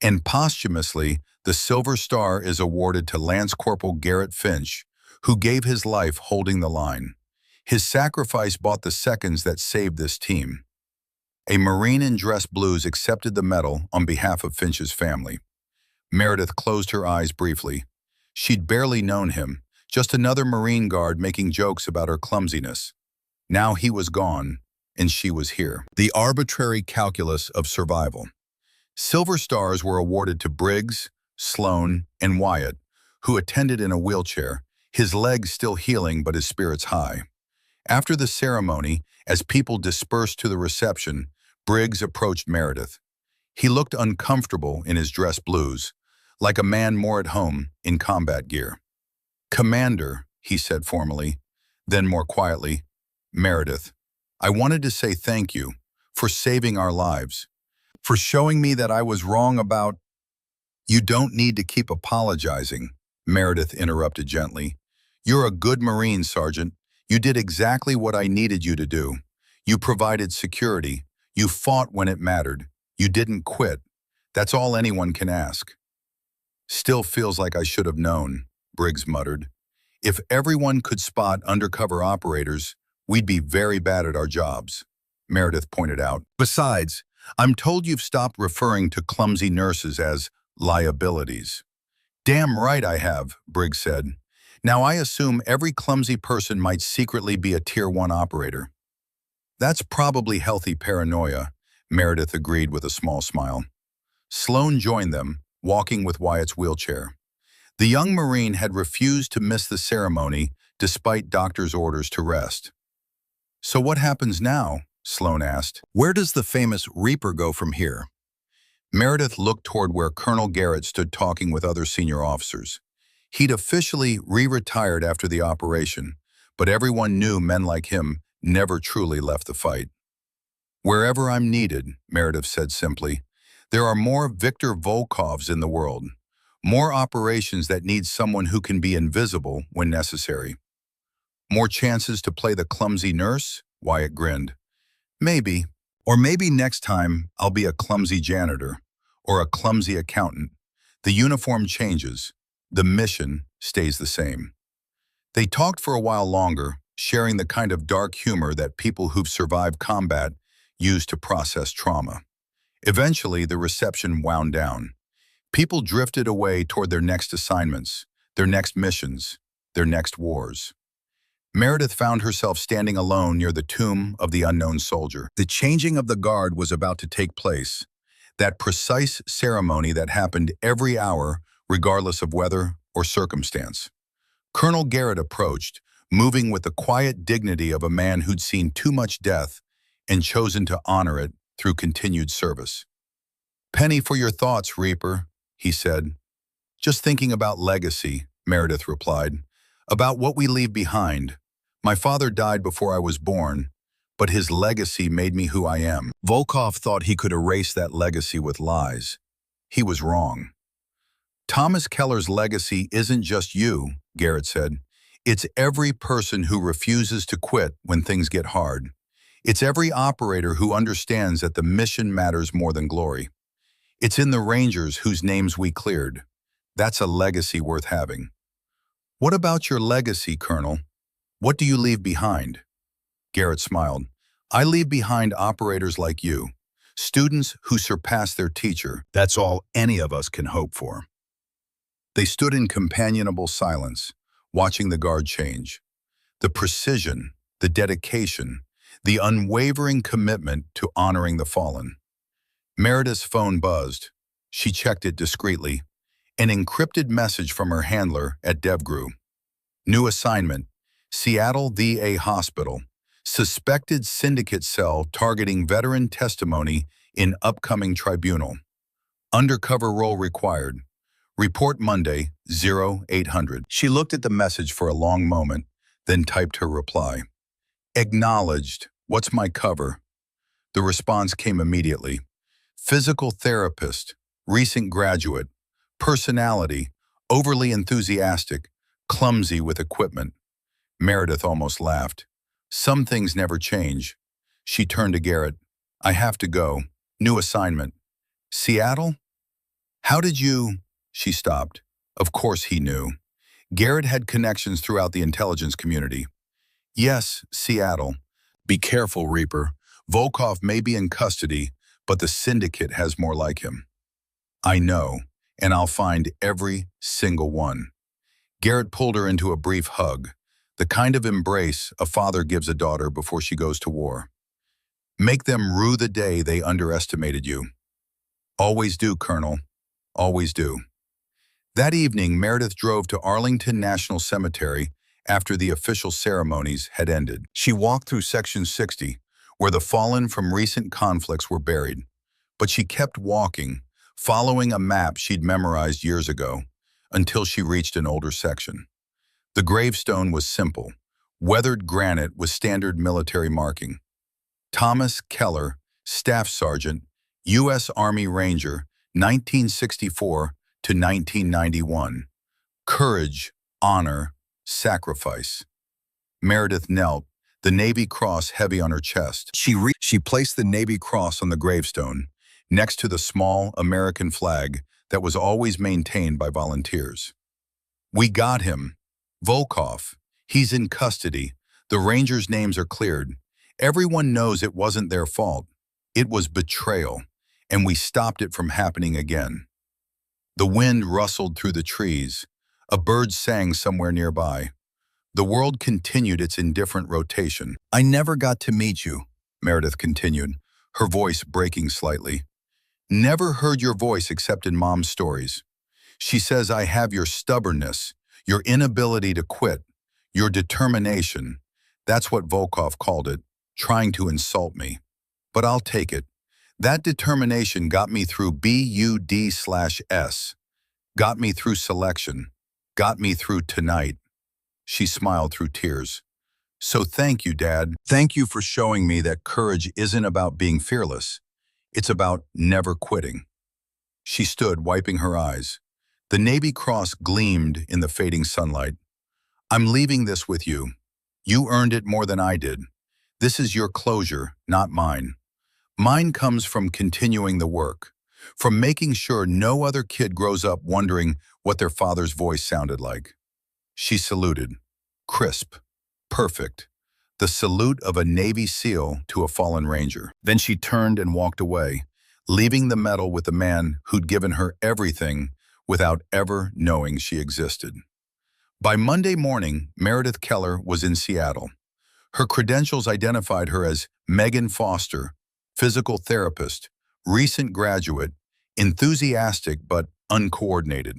"And posthumously, the Silver Star is awarded to Lance Corporal Garrett Finch, who gave his life holding the line. His sacrifice bought the seconds that saved this team." A Marine in dress blues accepted the medal on behalf of Finch's family. Meredith closed her eyes briefly. She'd barely known him, just another Marine guard making jokes about her clumsiness. Now he was gone, and she was here. The arbitrary calculus of survival. Silver Stars were awarded to Briggs, Sloan, and Wyatt, who attended in a wheelchair, his legs still healing but his spirits high. After the ceremony, as people dispersed to the reception, Briggs approached Meredith. He looked uncomfortable in his dress blues, like a man more at home in combat gear. "Commander," he said formally, then more quietly, "Meredith, I wanted to say thank you for saving our lives, for showing me that I was wrong about—" "You don't need to keep apologizing," Meredith interrupted gently. "You're a good Marine, Sergeant. You did exactly what I needed you to do. You provided security. You fought when it mattered. You didn't quit. That's all anyone can ask." "Still feels like I should have known," Briggs muttered. "If everyone could spot undercover operators, we'd be very bad at our jobs," Meredith pointed out. "Besides, I'm told you've stopped referring to clumsy nurses as liabilities." "Damn right I have," Briggs said. "Now I assume every clumsy person might secretly be a Tier 1 operator." "That's probably healthy paranoia," Meredith agreed with a small smile. Sloan joined them, walking with Wyatt's wheelchair. The young Marine had refused to miss the ceremony despite doctor's orders to rest. "So what happens now?" Sloan asked. "Where does the famous Reaper go from here?" Meredith looked toward where Colonel Garrett stood talking with other senior officers. He'd officially re-retired after the operation, but everyone knew men like him never truly left the fight. "Wherever I'm needed," Meredith said simply. "There are more Viktor Volkovs in the world, more operations that need someone who can be invisible when necessary." "More chances to play the clumsy nurse?" Wyatt grinned. "Maybe. Or maybe next time I'll be a clumsy janitor or a clumsy accountant. The uniform changes. The mission stays the same." They talked for a while longer, sharing the kind of dark humor that people who've survived combat use to process trauma. Eventually, the reception wound down. People drifted away toward their next assignments, their next missions, their next wars. Meredith found herself standing alone near the tomb of the unknown soldier. The changing of the guard was about to take place, that precise ceremony that happened every hour, regardless of weather or circumstance. Colonel Garrett approached, moving with the quiet dignity of a man who'd seen too much death and chosen to honor it through continued service. "Penny for your thoughts, Reaper," he said. "Just thinking about legacy," Meredith replied. "About what we leave behind. My father died before I was born, but his legacy made me who I am." Volkov thought he could erase that legacy with lies. He was wrong. "Thomas Keller's legacy isn't just you," Garrett said. "It's every person who refuses to quit when things get hard. It's every operator who understands that the mission matters more than glory. It's in the Rangers whose names we cleared. That's a legacy worth having. What about your legacy, Colonel? What do you leave behind? Garrett smiled. I leave behind operators like you, students who surpass their teacher. That's all any of us can hope for. They stood in companionable silence, watching the guard change. The precision, the dedication, the unwavering commitment to honoring the fallen. Meredith's phone buzzed. She checked it discreetly. An encrypted message from her handler at DevGru. New assignment, Seattle VA Hospital. Suspected syndicate cell targeting veteran testimony in upcoming tribunal. Undercover role required. Report Monday, 0800. She looked at the message for a long moment, then typed her reply. Acknowledged. What's my cover? The response came immediately. Physical therapist, recent graduate, personality, overly enthusiastic, clumsy with equipment. Meredith almost laughed. Some things never change. She turned to Garrett. I have to go. New assignment. Seattle? How did you? She stopped. Of course he knew. Garrett had connections throughout the intelligence community. Yes, Seattle. Be careful, Reaper. Volkov may be in custody, but the syndicate has more like him. I know, and I'll find every single one. Garrett pulled her into a brief hug, the kind of embrace a father gives a daughter before she goes to war. Make them rue the day they underestimated you. Always do, Colonel. Always do. That evening, Meredith drove to Arlington National Cemetery after the official ceremonies had ended. She walked through Section 60, where the fallen from recent conflicts were buried. But she kept walking, following a map she'd memorized years ago, until she reached an older section. The gravestone was simple, weathered granite with standard military marking. Thomas Keller, Staff Sergeant, U.S. Army Ranger, 1964 to 1991. Courage, honor, sacrifice. Meredith knelt, the Navy Cross heavy on her chest. She placed the Navy Cross on the gravestone, next to the small American flag that was always maintained by volunteers. We got him. Volkov. He's in custody. The Rangers' names are cleared. Everyone knows it wasn't their fault. It was betrayal, and we stopped it from happening again. The wind rustled through the trees. A bird sang somewhere nearby. The world continued its indifferent rotation. I never got to meet you, Meredith continued, her voice breaking slightly. Never heard your voice except in Mom's stories. She says I have your stubbornness, your inability to quit, your determination. That's what Volkov called it, trying to insult me. But I'll take it. That determination got me through BUD/S, got me through selection, got me through tonight. She smiled through tears. So thank you, Dad. Thank you for showing me that courage isn't about being fearless. It's about never quitting. She stood, wiping her eyes. The Navy Cross gleamed in the fading sunlight. I'm leaving this with you. You earned it more than I did. This is your closure, not mine. Mine comes from continuing the work, from making sure no other kid grows up wondering what their father's voice sounded like. She saluted. Crisp. Perfect. The salute of a Navy SEAL to a fallen Ranger. Then she turned and walked away, leaving the medal with the man who'd given her everything without ever knowing she existed. By Monday morning, Meredith Keller was in Seattle. Her credentials identified her as Megan Foster, physical therapist, recent graduate, enthusiastic but uncoordinated.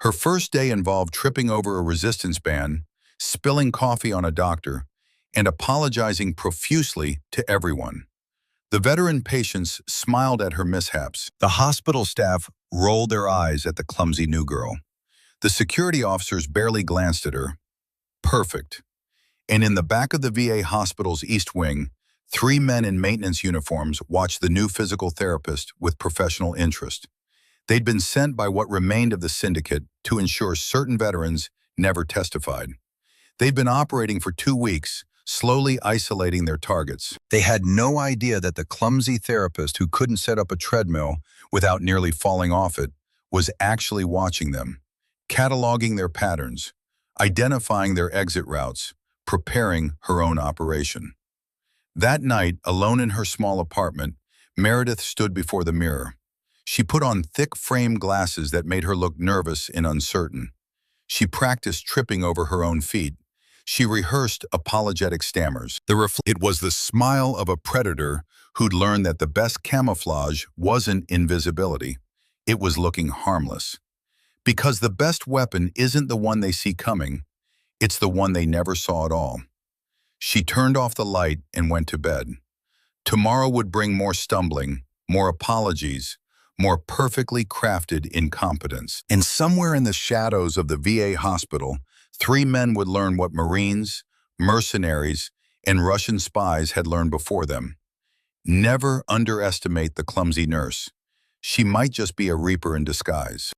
Her first day involved tripping over a resistance band, spilling coffee on a doctor, and apologizing profusely to everyone. The veteran patients smiled at her mishaps. The hospital staff rolled their eyes at the clumsy new girl. The security officers barely glanced at her. Perfect. And in the back of the VA hospital's East Wing, 3 men in maintenance uniforms watched the new physical therapist with professional interest. They'd been sent by what remained of the syndicate to ensure certain veterans never testified. They'd been operating for 2 weeks, slowly isolating their targets. They had no idea that the clumsy therapist who couldn't set up a treadmill without nearly falling off it was actually watching them, cataloging their patterns, identifying their exit routes, preparing her own operation. That night, alone in her small apartment, Meredith stood before the mirror. She put on thick framed glasses that made her look nervous and uncertain. She practiced tripping over her own feet. She rehearsed apologetic stammers. It was the smile of a predator who'd learned that the best camouflage wasn't invisibility. It was looking harmless. Because the best weapon isn't the one they see coming, it's the one they never saw at all. She turned off the light and went to bed. Tomorrow would bring more stumbling, more apologies, more perfectly crafted incompetence. And somewhere in the shadows of the VA hospital, 3 men would learn what Marines, mercenaries, and Russian spies had learned before them. Never underestimate the clumsy nurse. She might just be a reaper in disguise.